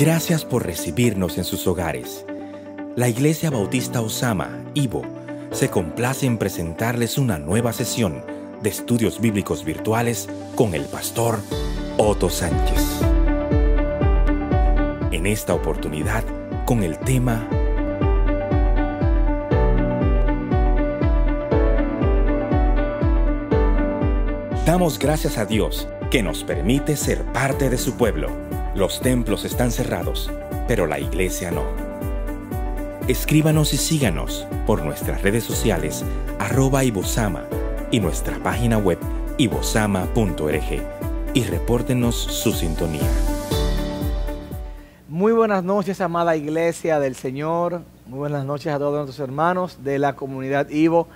Gracias por recibirnos en sus hogares. La Iglesia Bautista Osama, Ivo, se complace en presentarles una nueva sesión de estudios bíblicos virtuales con el pastor Otto Sánchez. En esta oportunidad, con el tema Damos gracias a Dios que nos permite ser parte de su pueblo. Los templos están cerrados, pero la iglesia no. Escríbanos y síganos por nuestras redes sociales @ibosama y nuestra página web ibosama.org y repórtenos su sintonía. Muy buenas noches, amada iglesia del Señor. Muy buenas noches a todos nuestros hermanos de la comunidad Ivo,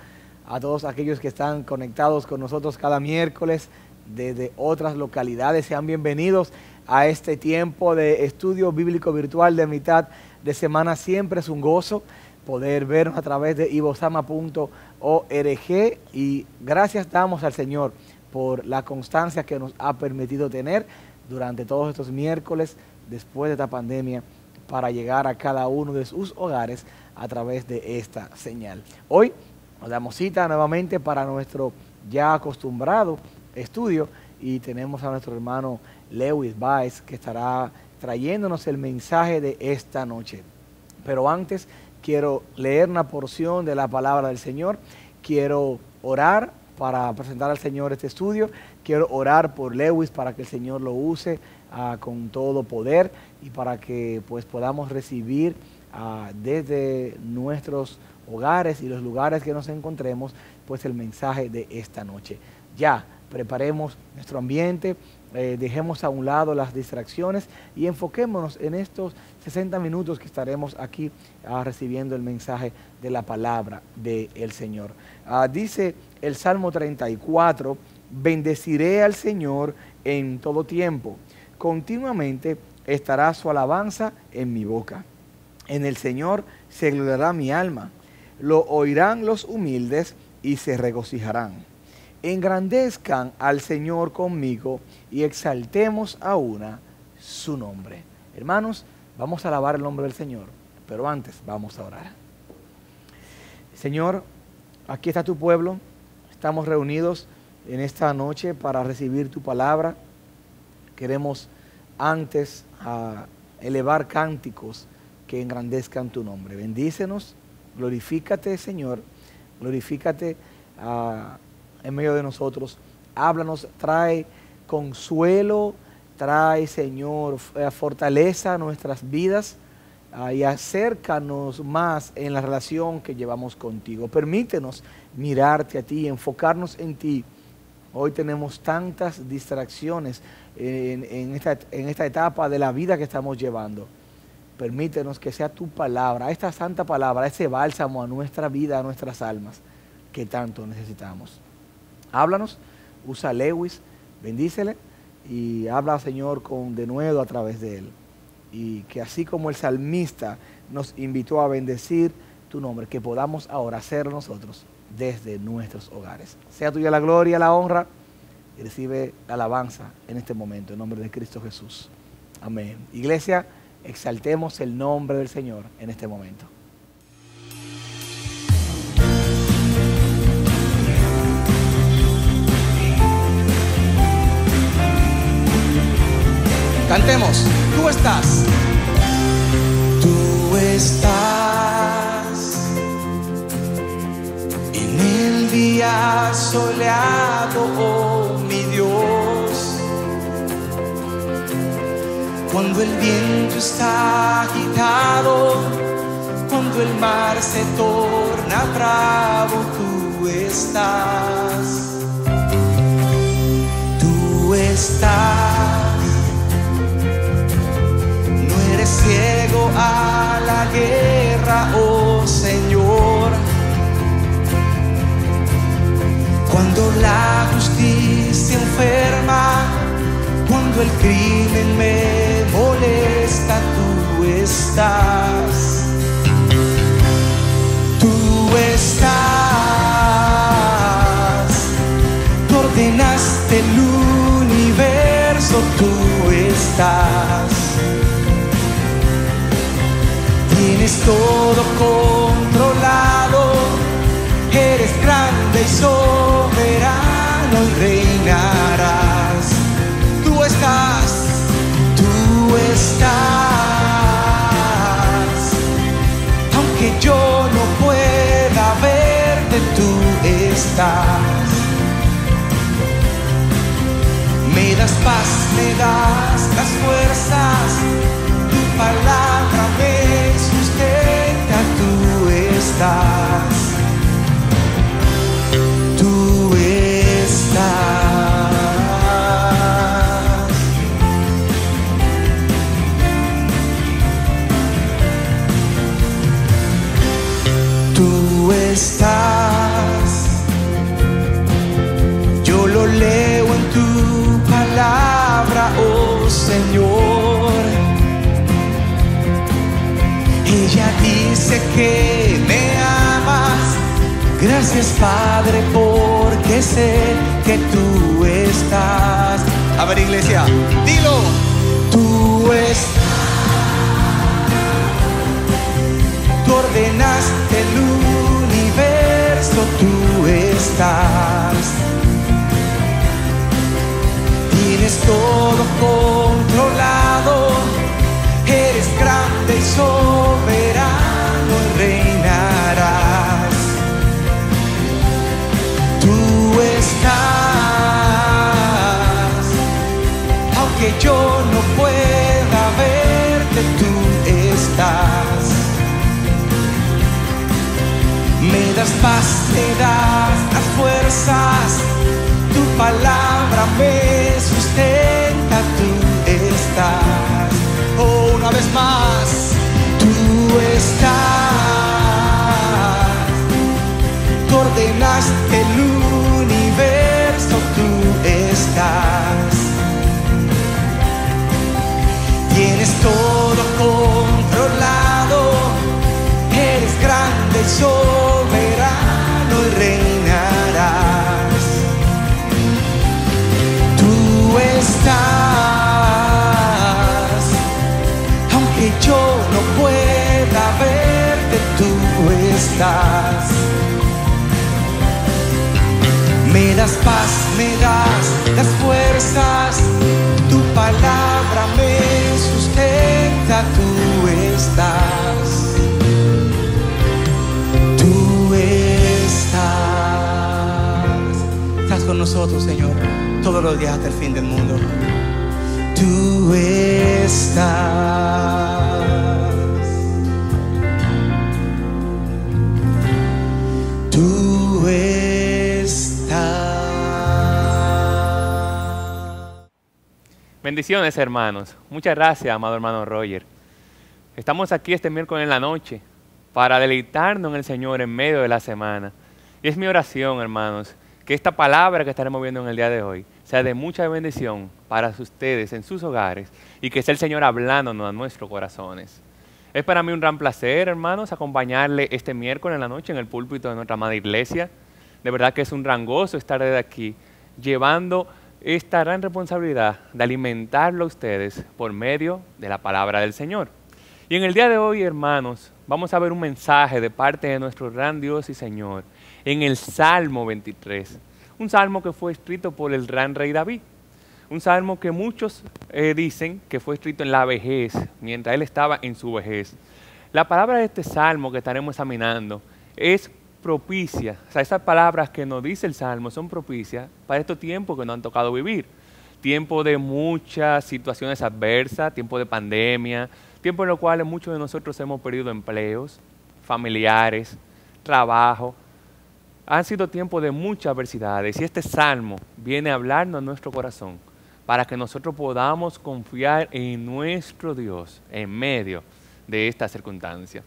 a todos aquellos que están conectados con nosotros cada miércoles desde otras localidades. Sean bienvenidos a este tiempo de estudio bíblico virtual de mitad de semana. Siempre es un gozo poder vernos a través de ibosama.org y gracias damos al Señor por la constancia que nos ha permitido tener durante todos estos miércoles después de esta pandemia para llegar a cada uno de sus hogares a través de esta señal. Hoy nos damos cita nuevamente para nuestro ya acostumbrado estudio y tenemos a nuestro hermano Lewis Baez que estará trayéndonos el mensaje de esta noche. Pero antes quiero leer una porción de la palabra del Señor. Quiero orar para presentar al Señor este estudio. Quiero orar por Lewis para que el Señor lo use con todo poder y para que pues podamos recibir desde nuestros hogares y los lugares que nos encontremos pues el mensaje de esta noche. Ya preparemos nuestro ambiente, dejemos a un lado las distracciones y enfoquémonos en estos 60 minutos que estaremos aquí recibiendo el mensaje de la palabra del Señor. Dice el Salmo 34, bendeciré al Señor en todo tiempo, continuamente estará su alabanza en mi boca. En el Señor se gloriará mi alma, lo oirán los humildes y se regocijarán. Engrandezcan al Señor conmigo y exaltemos a una su nombre. Hermanos, vamos a alabar el nombre del Señor, pero antes vamos a orar. Señor, aquí está tu pueblo, estamos reunidos en esta noche para recibir tu palabra. Queremos antes elevar cánticos que engrandezcan tu nombre. Bendícenos, glorifícate, Señor, glorifícate en medio de nosotros. Háblanos, trae consuelo, trae, Señor, fortaleza a nuestras vidas y acércanos más en la relación que llevamos contigo. Permítenos mirarte a ti, enfocarnos en ti. Hoy tenemos tantas distracciones en esta etapa de la vida que estamos llevando. Permítenos que sea tu palabra, esta santa palabra, ese bálsamo a nuestra vida, a nuestras almas, que tanto necesitamos. Háblanos, usa a Lewis, bendícele y habla, Señor, con denuedo a través de él. Y que así como el salmista nos invitó a bendecir tu nombre, que podamos ahora hacerlo nosotros desde nuestros hogares. Sea tuya la gloria, la honra y recibe la alabanza en este momento, en nombre de Cristo Jesús. Amén. Iglesia, exaltemos el nombre del Señor en este momento. Cantemos, tú estás. Tú estás en el día soleado, oh mi Dios. Cuando el viento está agitado, cuando el mar se torna bravo, tú estás. Tú estás. Ciego a la guerra, oh Señor. Cuando la justicia enferma, cuando el crimen me molesta, tú estás. Tú estás. Tú ordenaste el universo, tú estás. Tienes todo controlado, eres grande y soberano y reinarás. Tú estás, aunque yo no pueda verte, tú estás. Me das paz, me das las fuerzas, tu palabra me sustenta, tú estás. Tú estás. Tú estás. Yo lo leo en tu palabra, oh Señor. Ella dice que me amas. Gracias, Padre, porque sé que tú estás. A ver, iglesia, dilo. Tú estás. Tú ordenaste el universo, tú estás. Tienes todo controlado, eres grande y soberano y reinarás. Tú estás, aunque yo no pueda verte, tú estás. Me das paz, me das las fuerzas, tu palabra me sustenta, tú estás. Oh, una vez más. Tú estás. Tú ordenaste el universo, tú estás. Tienes todo controlado, eres grande y soberano y reinarás. Tú estás, aunque yo no pueda verte, tú estás. Me das paz, me das las fuerzas, tu palabra me sustenta, tú estás. Tú estás con nosotros, Señor, todos los días hasta el fin del mundo. Tú estás. Tú estás. Bendiciones, hermanos. Muchas gracias, amado hermano Roger. Estamos aquí este miércoles en la noche para deleitarnos en el Señor en medio de la semana. Y es mi oración, hermanos, que esta palabra que estaremos viendo en el día de hoy sea de mucha bendición para ustedes en sus hogares y que sea el Señor hablándonos a nuestros corazones. Es para mí un gran placer, hermanos, acompañarle este miércoles en la noche en el púlpito de nuestra amada iglesia. De verdad que es un gran gozo estar desde aquí, llevando esta gran responsabilidad de alimentarlo a ustedes por medio de la palabra del Señor. Y en el día de hoy, hermanos, vamos a ver un mensaje de parte de nuestro gran Dios y Señor en el Salmo 23. Un salmo que fue escrito por el gran rey David. Un salmo que muchos dicen que fue escrito en la vejez, mientras él estaba en su vejez. La palabra de este salmo que estaremos examinando es propicia. O sea, esas palabras que nos dice el salmo son propicias para estos tiempos que nos han tocado vivir. Tiempo de muchas situaciones adversas, tiempo de pandemia, tiempo en los cuales muchos de nosotros hemos perdido empleos, familiares, trabajo. Han sido tiempos de muchas adversidades y este salmo viene a hablarnos a nuestro corazón para que nosotros podamos confiar en nuestro Dios en medio de esta circunstancia.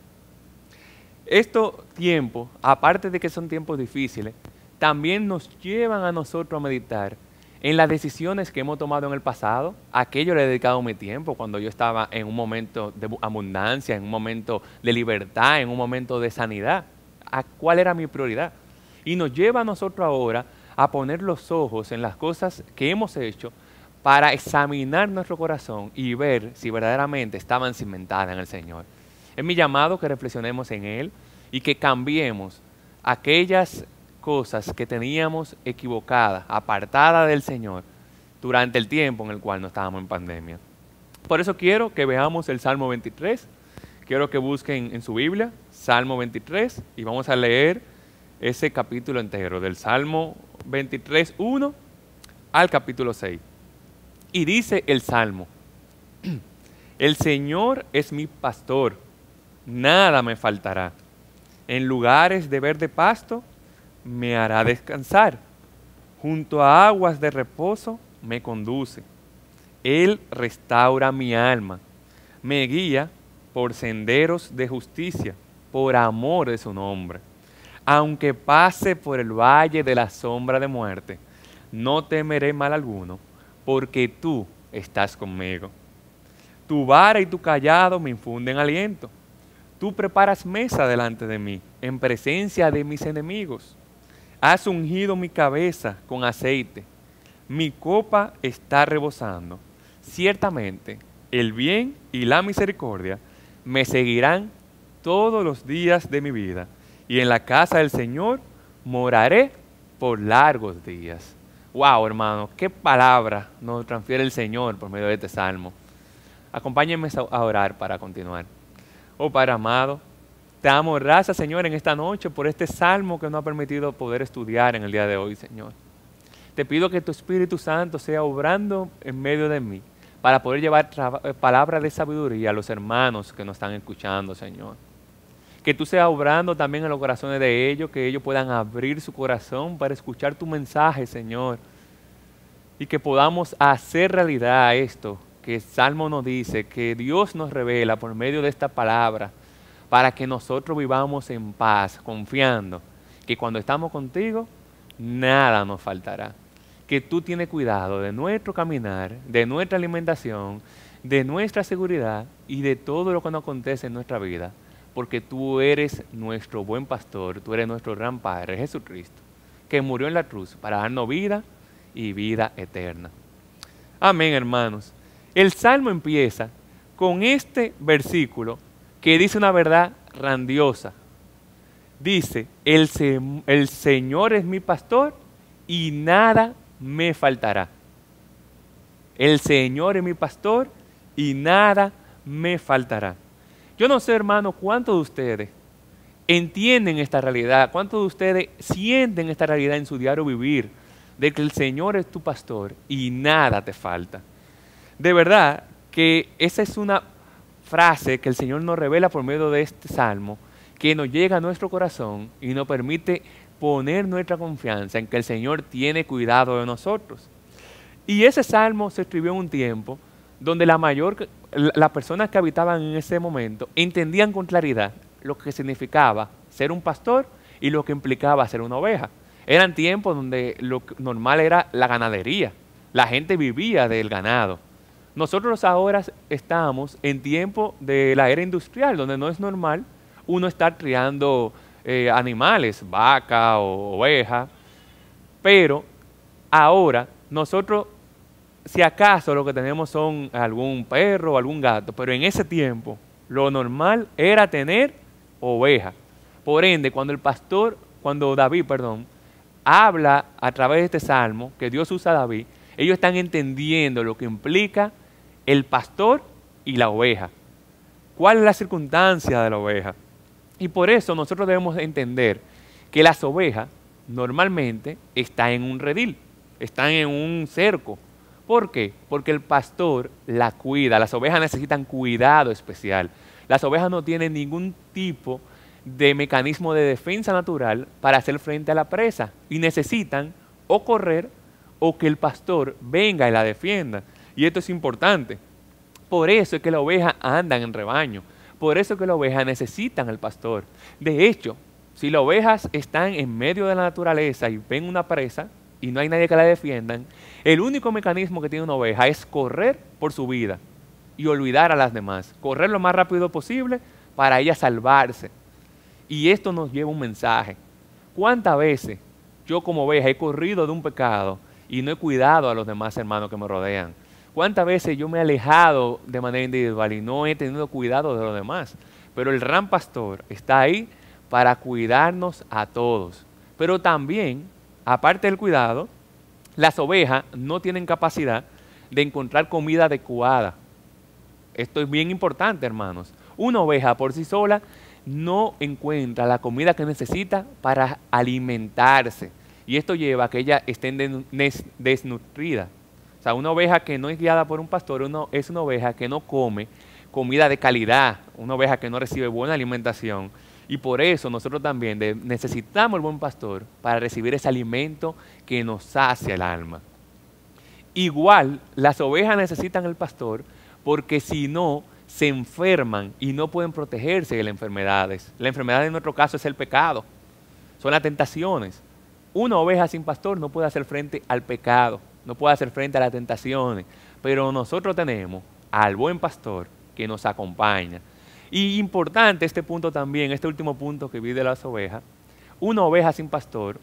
Estos tiempos, aparte de que son tiempos difíciles, también nos llevan a nosotros a meditar en las decisiones que hemos tomado en el pasado. A qué yo le he dedicado mi tiempo cuando yo estaba en un momento de abundancia, en un momento de libertad, en un momento de sanidad. ¿A cuál era mi prioridad? Y nos lleva a nosotros ahora a poner los ojos en las cosas que hemos hecho para examinar nuestro corazón y ver si verdaderamente estaban cimentadas en el Señor. Es mi llamado que reflexionemos en Él y que cambiemos aquellas cosas que teníamos equivocadas, apartadas del Señor, durante el tiempo en el cual no estábamos en pandemia. Por eso quiero que veamos el Salmo 23. Quiero que busquen en su Biblia, Salmo 23, y vamos a leer ese capítulo entero, del Salmo 23, 1 al capítulo 6. Y dice el Salmo: el Señor es mi pastor, nada me faltará. En lugares de verde pasto me hará descansar. Junto a aguas de reposo me conduce. Él restaura mi alma. Me guía por senderos de justicia, por amor de su nombre. Aunque pase por el valle de la sombra de muerte, no temeré mal alguno, porque tú estás conmigo. Tu vara y tu cayado me infunden aliento. Tú preparas mesa delante de mí, en presencia de mis enemigos. Has ungido mi cabeza con aceite. Mi copa está rebosando. Ciertamente, el bien y la misericordia me seguirán todos los días de mi vida, y en la casa del Señor moraré por largos días. Wow, hermano, qué palabra nos transfiere el Señor por medio de este salmo. Acompáñenme a orar para continuar. Oh Padre amado, te damos gracias, Señor, en esta noche por este salmo que nos ha permitido poder estudiar en el día de hoy, Señor. Te pido que tu Espíritu Santo sea obrando en medio de mí para poder llevar palabras de sabiduría a los hermanos que nos están escuchando, Señor. Que tú seas obrando también en los corazones de ellos, que ellos puedan abrir su corazón para escuchar tu mensaje, Señor. Y que podamos hacer realidad esto que el Salmo nos dice, que Dios nos revela por medio de esta palabra, para que nosotros vivamos en paz, confiando que cuando estamos contigo, nada nos faltará. Que tú tienes cuidado de nuestro caminar, de nuestra alimentación, de nuestra seguridad y de todo lo que nos acontece en nuestra vida, porque tú eres nuestro buen pastor, tú eres nuestro gran Padre, Jesucristo, que murió en la cruz para darnos vida y vida eterna. Amén, hermanos. El Salmo empieza con este versículo que dice una verdad grandiosa. Dice, el Señor es mi pastor y nada me faltará. El Señor es mi pastor y nada me faltará. Yo no sé, hermano, cuántos de ustedes entienden esta realidad, cuántos de ustedes sienten esta realidad en su diario vivir, de que el Señor es tu pastor y nada te falta. De verdad que esa es una frase que el Señor nos revela por medio de este salmo, que nos llega a nuestro corazón y nos permite poner nuestra confianza en que el Señor tiene cuidado de nosotros. Y ese salmo se escribió en un tiempo donde las personas que habitaban en ese momento entendían con claridad lo que significaba ser un pastor y lo que implicaba ser una oveja. Eran tiempos donde lo normal era la ganadería, la gente vivía del ganado. Nosotros ahora estamos en tiempo de la era industrial, donde no es normal uno estar criando animales, vaca o oveja, pero ahora nosotros, si acaso lo que tenemos son algún perro o algún gato, pero en ese tiempo lo normal era tener oveja. Por ende, cuando David habla a través de este salmo, que Dios usa a David, ellos están entendiendo lo que implica el pastor y la oveja. ¿Cuál es la circunstancia de la oveja? Y por eso nosotros debemos entender que las ovejas normalmente están en un redil, están en un cerco. ¿Por qué? Porque el pastor la cuida. Las ovejas necesitan cuidado especial. Las ovejas no tienen ningún tipo de mecanismo de defensa natural para hacer frente a la presa y necesitan o correr o que el pastor venga y la defienda. Y esto es importante. Por eso es que las ovejas andan en rebaño. Por eso es que las ovejas necesitan al pastor. De hecho, si las ovejas están en medio de la naturaleza y ven una presa y no hay nadie que la defiendan, el único mecanismo que tiene una oveja es correr por su vida y olvidar a las demás. Correr lo más rápido posible para ella salvarse. Y esto nos lleva un mensaje. ¿Cuántas veces yo como oveja he corrido de un pecado y no he cuidado a los demás hermanos que me rodean? ¿Cuántas veces yo me he alejado de manera individual y no he tenido cuidado de los demás? pero el gran pastor está ahí para cuidarnos a todos. Pero también, aparte del cuidado, las ovejas no tienen capacidad de encontrar comida adecuada. Esto es bien importante, hermanos. Una oveja por sí sola no encuentra la comida que necesita para alimentarse. Y esto lleva a que ella esté desnutrida. O sea, una oveja que no es guiada por un pastor es una oveja que no come comida de calidad, una oveja que no recibe buena alimentación. Y por eso nosotros también necesitamos el buen pastor para recibir ese alimento que nos sacia el alma. Igual, las ovejas necesitan el pastor porque si no, se enferman y no pueden protegerse de las enfermedades. La enfermedad en nuestro caso es el pecado, son las tentaciones. Una oveja sin pastor no puede hacer frente al pecado, no puede hacer frente a las tentaciones, pero nosotros tenemos al buen pastor que nos acompaña. Y importante este punto también, este último punto que vi de las ovejas, una oveja sin pastor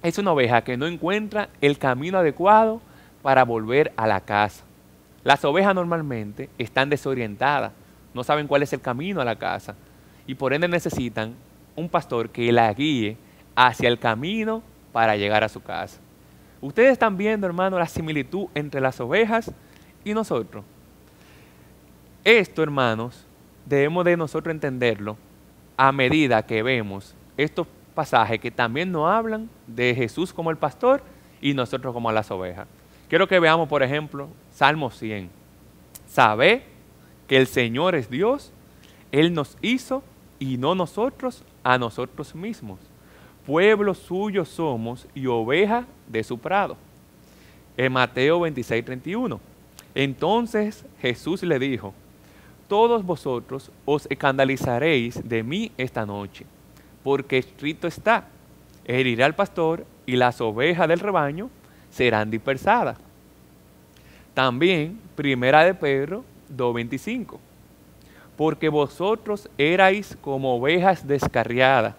es una oveja que no encuentra el camino adecuado para volver a la casa. Las ovejas normalmente están desorientadas, no saben cuál es el camino a la casa y por ende necesitan un pastor que la guíe hacia el camino para llegar a su casa. Ustedes están viendo, hermano, la similitud entre las ovejas y nosotros. Esto, hermanos, debemos de nosotros entenderlo a medida que vemos estos pasajes que también nos hablan de Jesús como el pastor y nosotros como las ovejas. Quiero que veamos, por ejemplo, Salmo 100. Sabed que el Señor es Dios, Él nos hizo y no nosotros a nosotros mismos. Pueblo suyo somos y oveja de su prado. En Mateo 26:31. Entonces Jesús le dijo: todos vosotros os escandalizaréis de mí esta noche, porque escrito está: heriré al pastor y las ovejas del rebaño serán dispersadas. También, Primera de Pedro 2:25. Porque vosotros erais como ovejas descarriadas,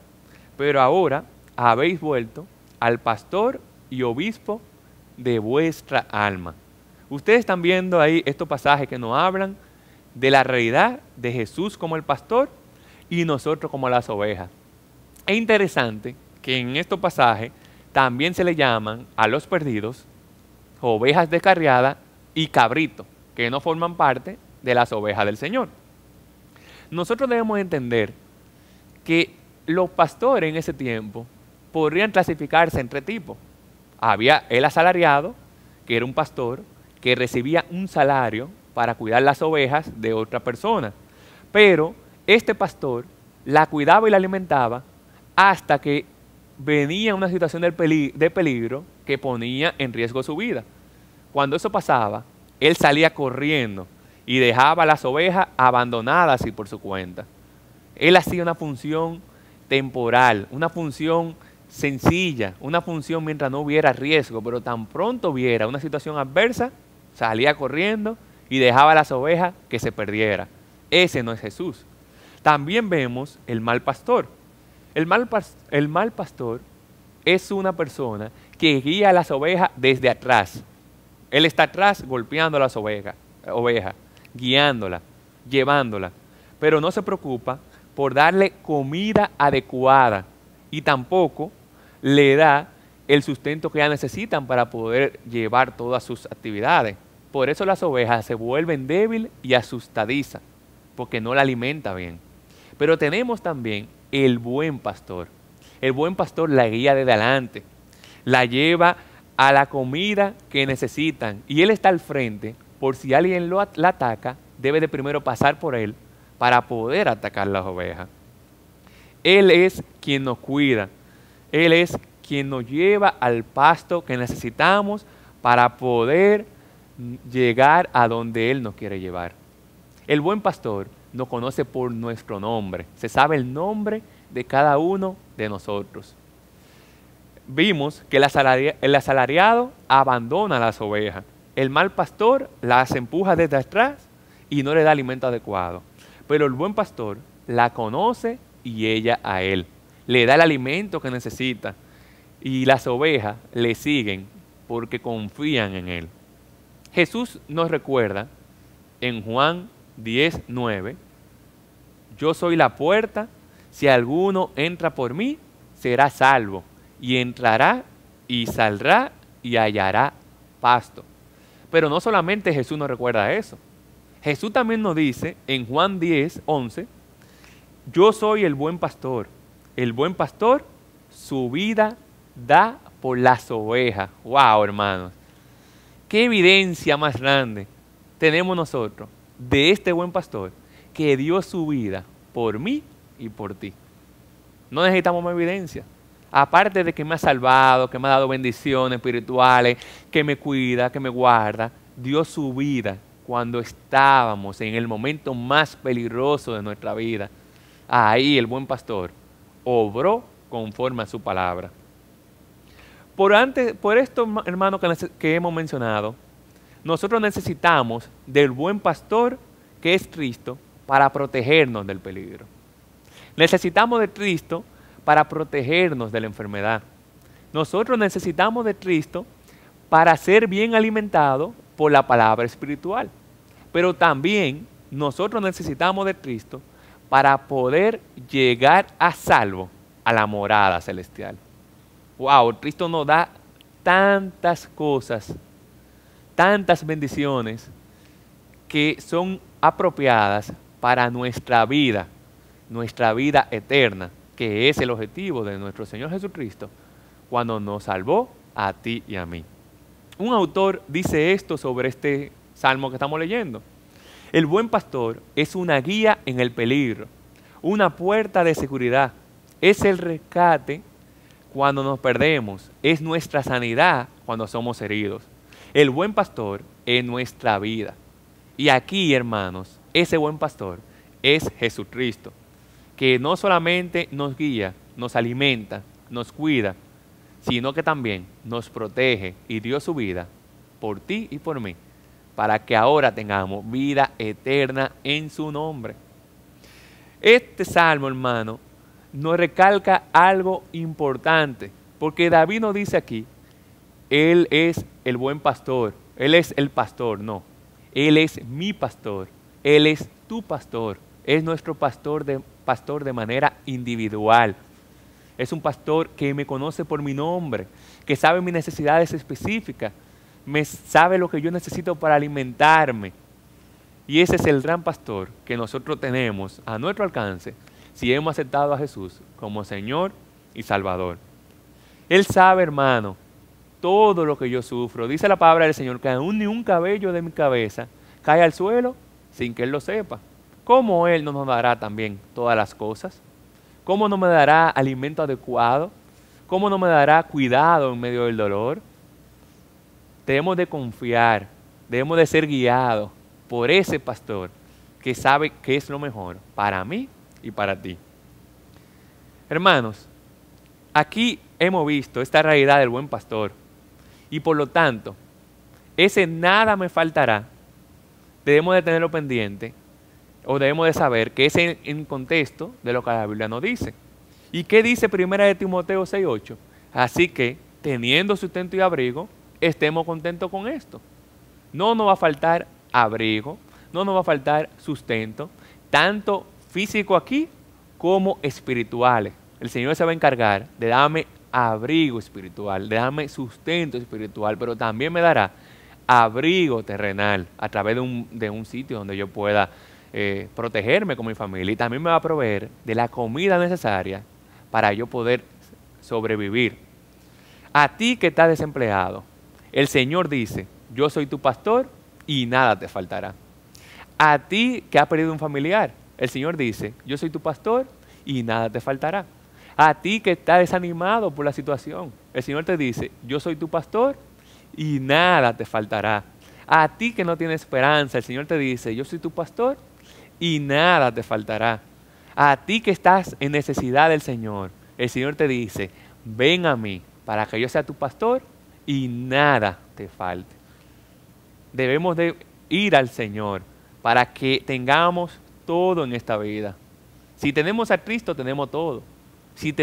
pero ahora habéis vuelto al pastor y obispo de vuestra alma. Ustedes están viendo ahí estos pasajes que nos hablan de la realidad de Jesús como el pastor y nosotros como las ovejas. Es interesante que en estos pasajes también se le llaman a los perdidos ovejas descarriadas y cabritos, que no forman parte de las ovejas del Señor. Nosotros debemos entender que los pastores en ese tiempo podrían clasificarse en tres tipos. Había el asalariado, que era un pastor que recibía un salario para cuidar las ovejas de otra persona. Pero este pastor la cuidaba y la alimentaba hasta que venía una situación de peligro que ponía en riesgo su vida. Cuando eso pasaba, él salía corriendo y dejaba las ovejas abandonadas y por su cuenta. Él hacía una función temporal, una función sencilla, una función mientras no hubiera riesgo, pero tan pronto hubiera una situación adversa, salía corriendo y dejaba las ovejas que se perdiera. Ese no es Jesús. También vemos el mal pastor. El mal pastor es una persona que guía a las ovejas desde atrás. Él está atrás golpeando a las ovejas, guiándolas, llevándolas, pero no se preocupa por darle comida adecuada y tampoco le da el sustento que ellas necesitan para poder llevar todas sus actividades. Por eso las ovejas se vuelven débiles y asustadizas, porque no la alimenta bien. Pero tenemos también el buen pastor. El buen pastor la guía desde adelante, la lleva a la comida que necesitan y él está al frente por si alguien la ataca, debe de primero pasar por él para poder atacar las ovejas. Él es quien nos cuida, él es quien nos lleva al pasto que necesitamos para poder llegar a donde él nos quiere llevar. El buen pastor nos conoce por nuestro nombre, se sabe el nombre de cada uno de nosotros. Vimos que el asalariado abandona a las ovejas. El mal pastor las empuja desde atrás y no le da alimento adecuado. Pero el buen pastor la conoce y ella a él. Le da el alimento que necesita. Y las ovejas le siguen porque confían en él. Jesús nos recuerda en Juan 10:9. yo soy la puerta, si alguno entra por mí, será salvo, y entrará y saldrá y hallará pasto. Pero no solamente Jesús nos recuerda eso. Jesús también nos dice en Juan 10, 11, yo soy el buen pastor. El buen pastor su vida da por las ovejas. ¡Wow, hermanos! ¿Qué evidencia más grande tenemos nosotros de este buen pastor que dio su vida por mí y por ti? No necesitamos más evidencia. Aparte de que me ha salvado, que me ha dado bendiciones espirituales, que me cuida, que me guarda, dio su vida cuando estábamos en el momento más peligroso de nuestra vida. Ahí el buen pastor obró conforme a su palabra. Por esto, hermano, que hemos mencionado, nosotros necesitamos del buen pastor que es Cristo para protegernos del peligro. Necesitamos de Cristo para protegernos de la enfermedad. Nosotros necesitamos de Cristo para ser bien alimentados por la palabra espiritual. Pero también nosotros necesitamos de Cristo para poder llegar a salvo a la morada celestial. Wow, Cristo nos da tantas cosas, tantas bendiciones que son apropiadas para nuestra vida eterna, que es el objetivo de nuestro Señor Jesucristo cuando nos salvó a ti y a mí. Un autor dice esto sobre este salmo que estamos leyendo. El buen pastor es una guía en el peligro, una puerta de seguridad, es el rescate cuando nos perdemos, es nuestra sanidad cuando somos heridos. El buen pastor es nuestra vida. Y aquí, hermanos, ese buen pastor es Jesucristo, que no solamente nos guía, nos alimenta, nos cuida, sino que también nos protege y dio su vida por ti y por mí, para que ahora tengamos vida eterna en su nombre. Este salmo, hermano, nos recalca algo importante, porque David nos dice aquí, Él es el buen pastor, Él es el pastor, no, Él es mi pastor, Él es tu pastor, es nuestro pastor de manera individual. Es un pastor que me conoce por mi nombre, que sabe mis necesidades específicas, sabe lo que yo necesito para alimentarme. Y ese es el gran pastor que nosotros tenemos a nuestro alcance si hemos aceptado a Jesús como Señor y Salvador. Él sabe, hermano, todo lo que yo sufro. Dice la palabra del Señor que aún ni un cabello de mi cabeza cae al suelo sin que Él lo sepa. ¿Cómo Él no nos dará también todas las cosas? ¿Cómo no me dará alimento adecuado? ¿Cómo no me dará cuidado en medio del dolor? Debemos de confiar, debemos de ser guiados por ese pastor que sabe qué es lo mejor para mí y para ti. Hermanos, aquí hemos visto esta realidad del buen pastor y por lo tanto, ese nada me faltará, debemos de tenerlo pendiente o debemos de saber que es en contexto de lo que la Biblia nos dice. ¿Y qué dice 1 de Timoteo 6:8? Así que, teniendo sustento y abrigo, estemos contentos con esto. No nos va a faltar abrigo, no nos va a faltar sustento, tanto físico aquí como espirituales. El Señor se va a encargar de darme abrigo espiritual, de darme sustento espiritual, pero también me dará abrigo terrenal a través de un sitio donde yo pueda protegerme con mi familia, y también me va a proveer de la comida necesaria para yo poder sobrevivir. A ti que estás desempleado, el Señor dice, yo soy tu pastor y nada te faltará. A ti que has perdido un familiar, el Señor dice, yo soy tu pastor y nada te faltará. A ti que estás desanimado por la situación, el Señor te dice, yo soy tu pastor y nada te faltará. A ti que no tienes esperanza, el Señor te dice, yo soy tu pastor y nada te faltará. A ti que estás en necesidad del Señor, el Señor te dice, ven a mí para que yo sea tu pastor y nada te falte. Debemos de ir al Señor para que tengamos todo en esta vida. Si tenemos a Cristo, tenemos todo. Si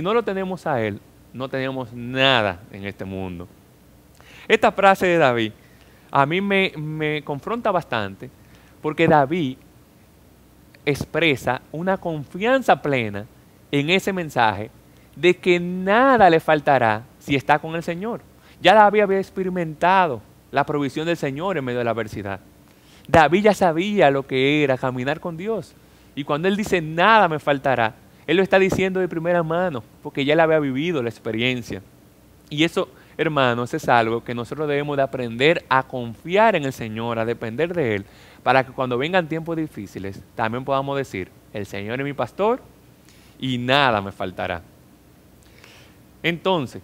no lo tenemos a Él, no tenemos nada en este mundo. Esta frase de David a mí me confronta bastante, porque David expresa una confianza plena en ese mensaje de que nada le faltará si está con el Señor. Ya David había experimentado la provisión del Señor en medio de la adversidad. David ya sabía lo que era caminar con Dios. Y cuando él dice nada me faltará, él lo está diciendo de primera mano, porque ya él había vivido la experiencia. Y eso, hermanos, es algo que nosotros debemos de aprender a confiar en el Señor, a depender de Él, para que cuando vengan tiempos difíciles, también podamos decir, el Señor es mi pastor y nada me faltará. Entonces,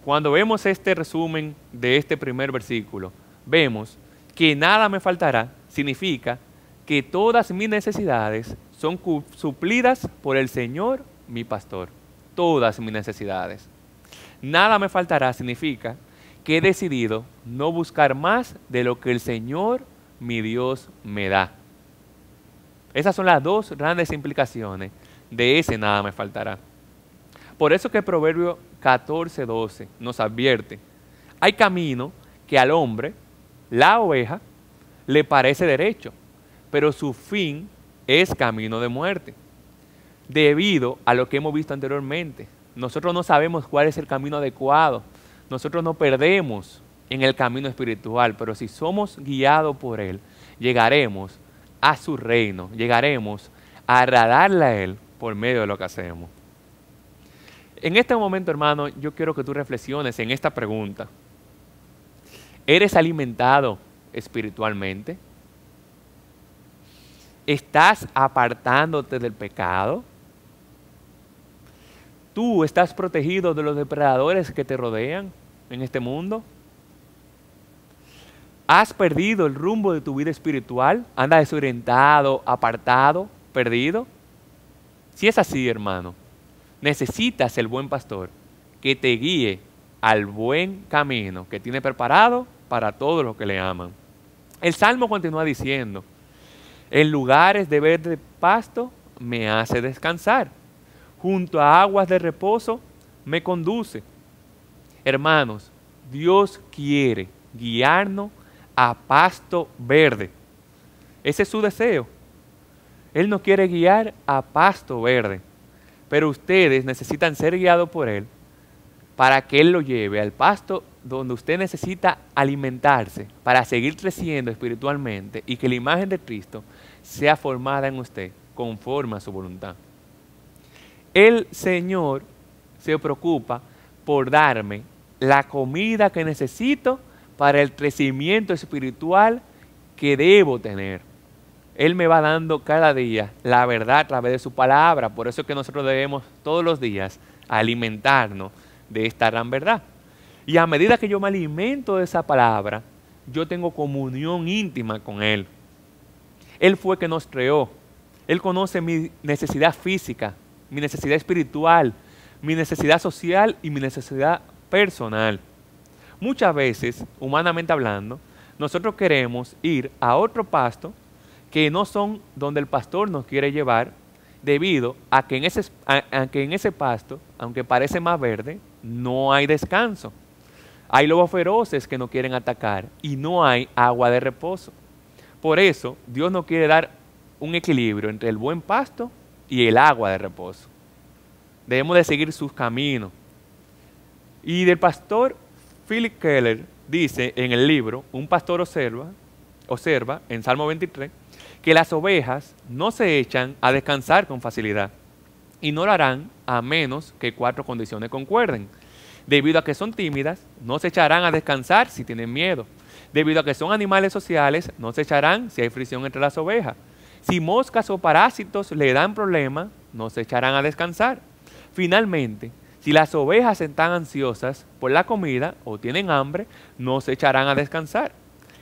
cuando vemos este resumen de este primer versículo, vemos que nada me faltará significa que todas mis necesidades son suplidas por el Señor, mi pastor. Todas mis necesidades. Nada me faltará significa que he decidido no buscar más de lo que el Señor, mi Dios, me da. Esas son las dos grandes implicaciones de ese nada me faltará. Por eso que Proverbio 14:12 nos advierte, hay camino que al hombre, la oveja, le parece derecho, pero su fin es camino de muerte. Debido a lo que hemos visto anteriormente, nosotros no sabemos cuál es el camino adecuado. Nosotros no perdemos en el camino espiritual, pero si somos guiados por Él, llegaremos a su reino, llegaremos a agradarle a Él por medio de lo que hacemos. En este momento, hermano, yo quiero que tú reflexiones en esta pregunta. ¿Eres alimentado espiritualmente? ¿Estás apartándote del pecado? ¿Tú estás protegido de los depredadores que te rodean en este mundo? ¿Has perdido el rumbo de tu vida espiritual? ¿Andas desorientado, apartado, perdido? Si es así, hermano, necesitas el buen pastor que te guíe al buen camino que tiene preparado para todos los que le aman. El Salmo continúa diciendo, en lugares de verde pasto me hace descansar, junto a aguas de reposo me conduce. Hermanos, Dios quiere guiarnos a pasto verde. Ese es su deseo. Él nos quiere guiar a pasto verde. Pero ustedes necesitan ser guiados por Él para que Él lo lleve al pasto donde usted necesita alimentarse para seguir creciendo espiritualmente y que la imagen de Cristo sea formada en usted conforme a su voluntad. El Señor se preocupa por darme la comida que necesito para el crecimiento espiritual que debo tener. Él me va dando cada día la verdad a través de su palabra. Por eso es que nosotros debemos todos los días alimentarnos de esta gran verdad. Y a medida que yo me alimento de esa palabra, yo tengo comunión íntima con Él. Él fue que nos creó. Él conoce mi necesidad física, mi necesidad espiritual, mi necesidad social y mi necesidad personal. Muchas veces, humanamente hablando, nosotros queremos ir a otro pasto que no son donde el pastor nos quiere llevar, debido a que en ese pasto, aunque parece más verde, no hay descanso. Hay lobos feroces que nos quieren atacar y no hay agua de reposo. Por eso, Dios nos quiere dar un equilibrio entre el buen pasto y el agua de reposo. Debemos de seguir sus caminos. Y del pastor Philip Keller dice en el libro, un pastor observa en Salmo 23, que las ovejas no se echan a descansar con facilidad y no lo harán a menos que 4 condiciones concuerden. Debido a que son tímidas, no se echarán a descansar si tienen miedo. Debido a que son animales sociales, no se echarán si hay fricción entre las ovejas. Si moscas o parásitos le dan problema, no se echarán a descansar. Finalmente, si las ovejas están ansiosas por la comida o tienen hambre, no se echarán a descansar.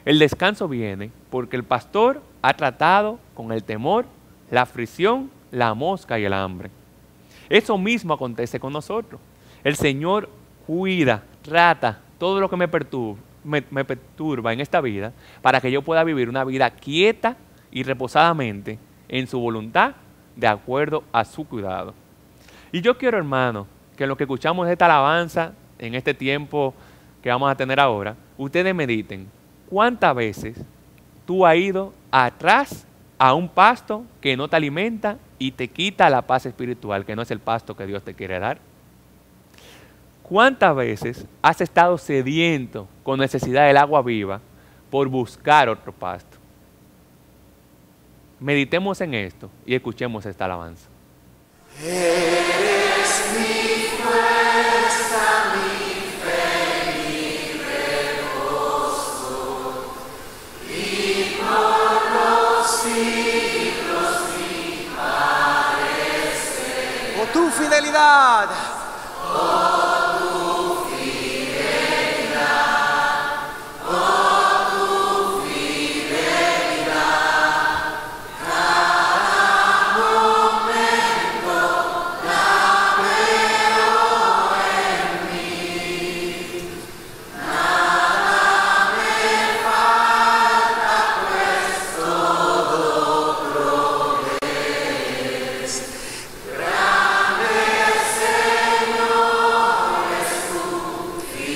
El descanso viene porque el pastor ha tratado con el temor, la fricción, la mosca y el hambre. Eso mismo acontece con nosotros. El Señor cuida, trata todo lo que me perturba en esta vida para que yo pueda vivir una vida quieta y reposadamente en su voluntad de acuerdo a su cuidado. Y yo quiero, hermano, que en lo que escuchamos de esta alabanza, en este tiempo que vamos a tener ahora, ustedes mediten cuántas veces tú has ido atrás a un pasto que no te alimenta y te quita la paz espiritual, que no es el pasto que Dios te quiere dar? ¿Cuántas veces has estado sediento con necesidad del agua viva por buscar otro pasto? Meditemos en esto y escuchemos esta alabanza. Eres mi fuerza, mi fe, mi reposo, y por los siglos mi parecer. Oh, tu fidelidad.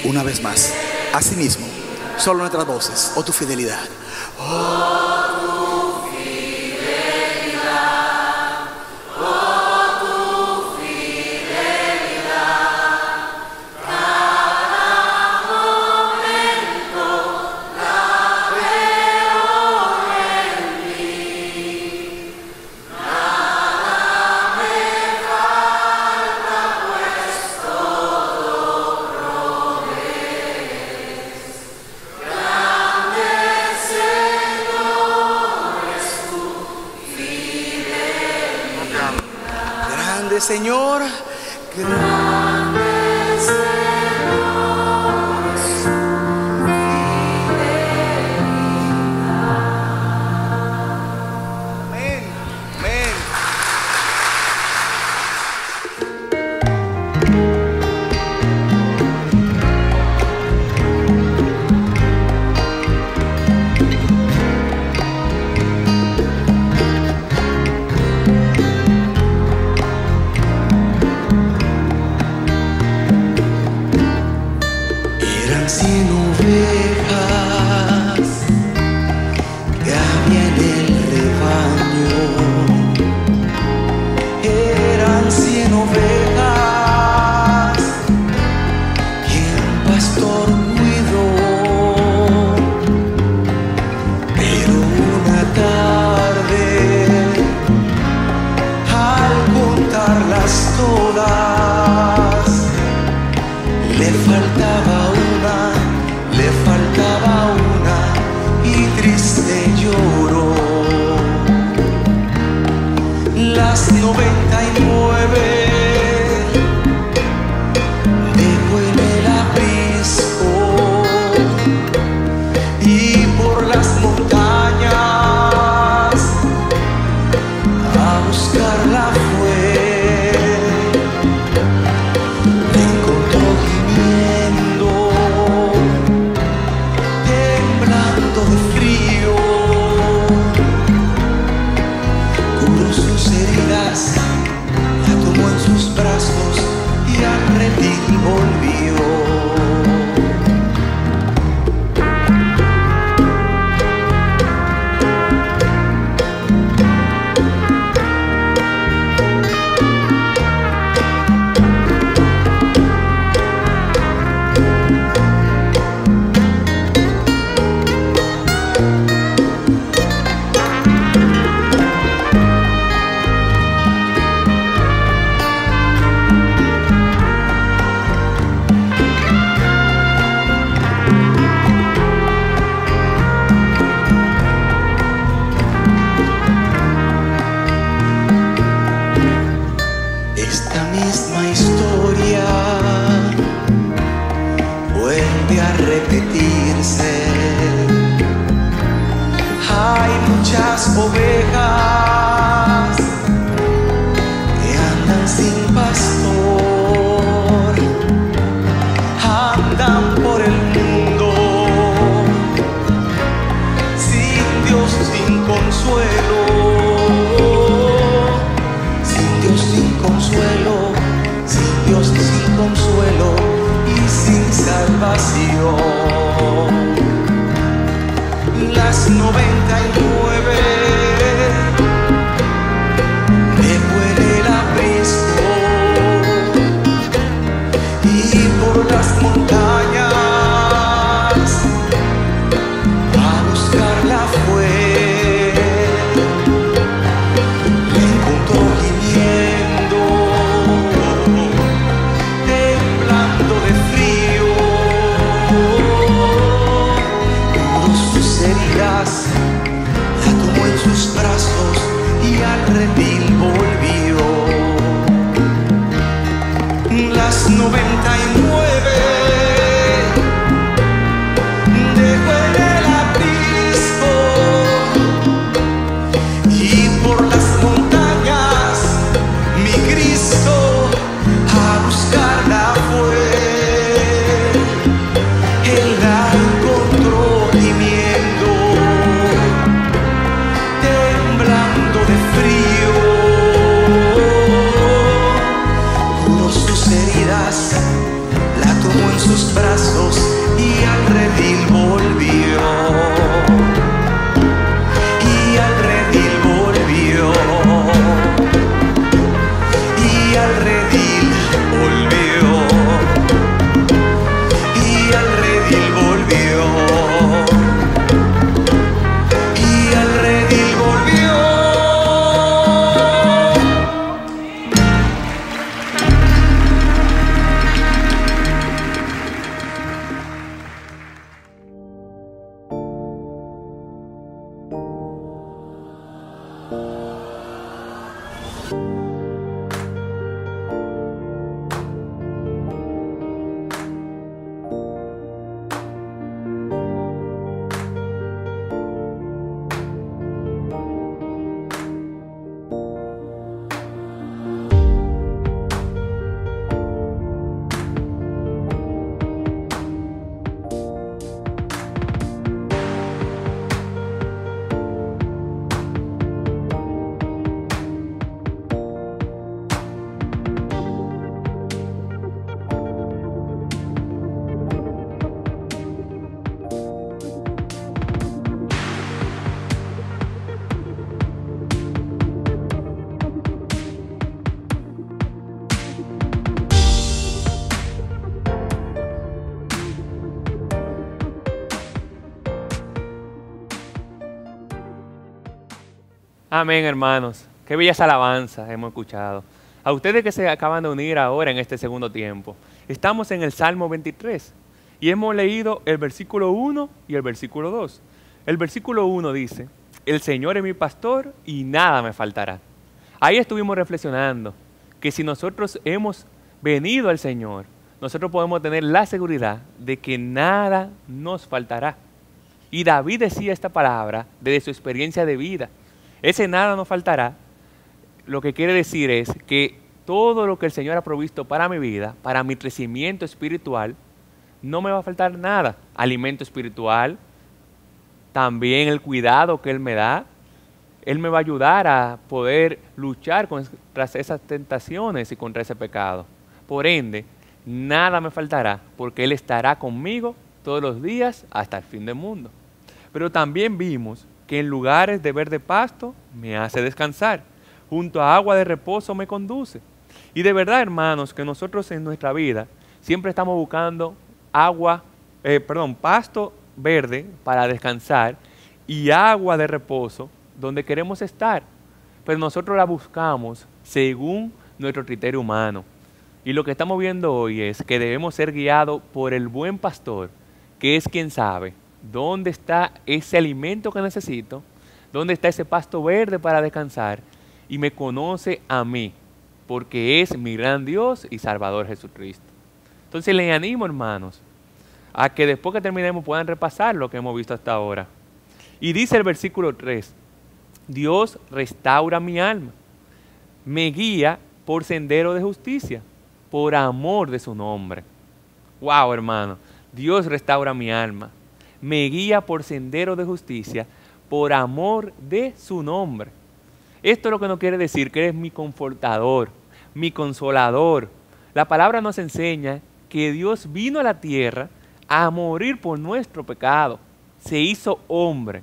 Una vez más, asimismo, solo nuestras voces, oh tu fidelidad. Oh tu fidelidad, oh tu fidelidad, cada momento la veo en mí, nada me falta, pues todo Señor, grande Señor, amén, amén. Las 99 heridas, la tomó en sus brazos y al redil volvió. Las 99 dejó en el aprisco y por las montañas mi Cristo a buscarla fue. Él la encontró gimiendo, temblando de frío, curó sus heridas, la tomó en sus brazos y al redil volvió. Y al redil volvió. Y al redil volvió. Y al redil volvió. Y al redil volvió. Amén, hermanos. Qué bellas alabanzas hemos escuchado. A ustedes que se acaban de unir ahora en este segundo tiempo, estamos en el Salmo 23 y hemos leído el versículo 1 y el versículo 2. El versículo 1 dice, el Señor es mi pastor y nada me faltará. Ahí estuvimos reflexionando que si nosotros hemos venido al Señor, nosotros podemos tener la seguridad de que nada nos faltará. Y David decía esta palabra desde su experiencia de vida. Ese nada nos faltará, lo que quiere decir es que todo lo que el Señor ha provisto para mi vida, para mi crecimiento espiritual, no me va a faltar nada. Alimento espiritual, también el cuidado que Él me da. Él me va a ayudar a poder luchar contra esas tentaciones y contra ese pecado. Por ende, nada me faltará, porque Él estará conmigo todos los días hasta el fin del mundo. Pero también vimos que en lugares de verde pasto me hace descansar, junto a agua de reposo me conduce. Y de verdad, hermanos, que nosotros en nuestra vida siempre estamos buscando pasto verde para descansar y agua de reposo donde queremos estar. Pero nosotros la buscamos según nuestro criterio humano. Y lo que estamos viendo hoy es que debemos ser guiados por el buen pastor, que es quien sabe dónde está ese alimento que necesito, dónde está ese pasto verde para descansar, y me conoce a mí, porque es mi gran Dios y Salvador Jesucristo. Entonces les animo, hermanos, a que después que terminemos puedan repasar lo que hemos visto hasta ahora. Y dice el versículo 3, Dios restaura mi alma, me guía por sendero de justicia, por amor de su nombre. Wow, hermano, Dios restaura mi alma, me guía por sendero de justicia, por amor de su nombre. Esto es lo que nos quiere decir que eres mi confortador, mi consolador. La palabra nos enseña que Dios vino a la tierra a morir por nuestro pecado. Se hizo hombre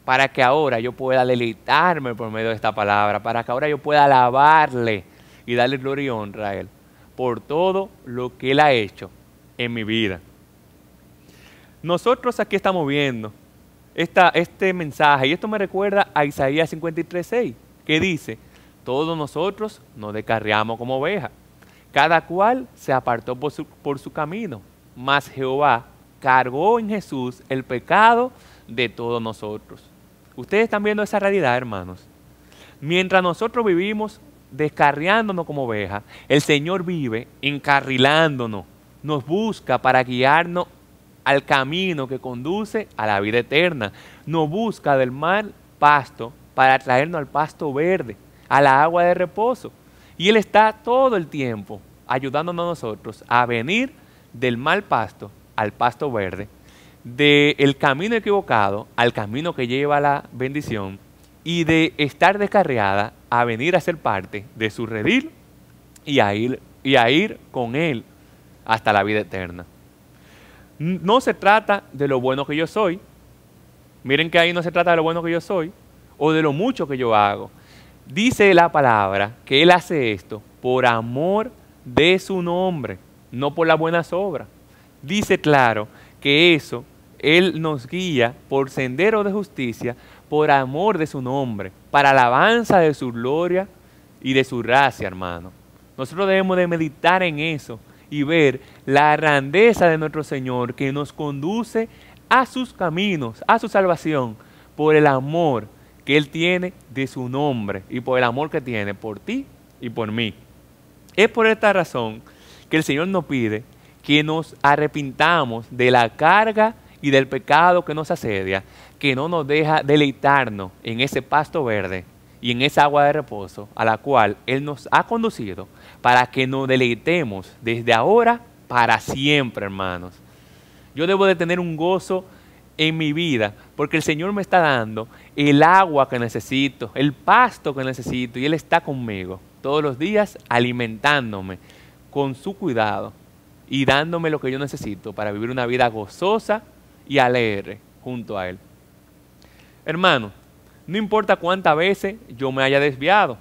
para que ahora yo pueda deleitarme por medio de esta palabra, para que ahora yo pueda alabarle y darle gloria y honra a Él por todo lo que Él ha hecho en mi vida. Nosotros aquí estamos viendo este mensaje, y esto me recuerda a Isaías 53:6, que dice, todos nosotros nos descarriamos como ovejas, cada cual se apartó por su camino, mas Jehová cargó en Jesús el pecado de todos nosotros. Ustedes están viendo esa realidad, hermanos. Mientras nosotros vivimos descarriándonos como ovejas, el Señor vive encarrilándonos, nos busca para guiarnos al camino que conduce a la vida eterna, nos busca del mal pasto para traernos al pasto verde, a la agua de reposo. Y Él está todo el tiempo ayudándonos a nosotros a venir del mal pasto al pasto verde, del camino equivocado al camino que lleva a la bendición, y de estar descarriada a venir a ser parte de su redil y a ir con Él hasta la vida eterna. No se trata de lo bueno que yo soy. Miren que ahí no se trata de lo bueno que yo soy o de lo mucho que yo hago. Dice la palabra que Él hace esto por amor de su nombre, no por las buenas obras. Dice claro que eso Él nos guía por sendero de justicia, por amor de su nombre, para alabanza de su gloria y de su gracia, hermano. Nosotros debemos de meditar en eso y ver la grandeza de nuestro Señor que nos conduce a sus caminos, a su salvación, por el amor que Él tiene de su nombre y por el amor que tiene por ti y por mí. Es por esta razón que el Señor nos pide que nos arrepintamos de la carga y del pecado que nos asedia, que no nos deja deleitarnos en ese pasto verde y en esa agua de reposo a la cual Él nos ha conducido para que nos deleitemos desde ahora para siempre, hermanos. Yo debo de tener un gozo en mi vida porque el Señor me está dando el agua que necesito, el pasto que necesito, y Él está conmigo todos los días alimentándome con su cuidado y dándome lo que yo necesito para vivir una vida gozosa y alegre junto a Él. Hermano, no importa cuántas veces yo me haya desviado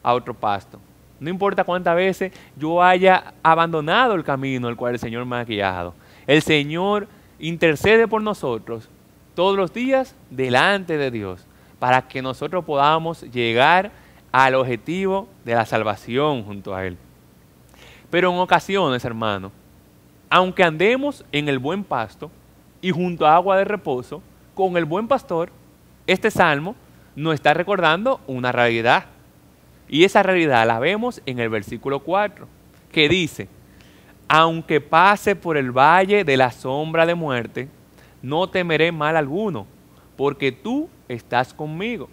a otro pasto, no importa cuántas veces yo haya abandonado el camino al cual el Señor me ha guiado, el Señor intercede por nosotros todos los días delante de Dios para que nosotros podamos llegar al objetivo de la salvación junto a Él. Pero en ocasiones, hermano, aunque andemos en el buen pasto y junto a agua de reposo, con el buen pastor, este salmo nos está recordando una realidad. Y esa realidad la vemos en el versículo 4, que dice: aunque pase por el valle de la sombra de muerte, no temeré mal alguno, porque tú estás conmigo.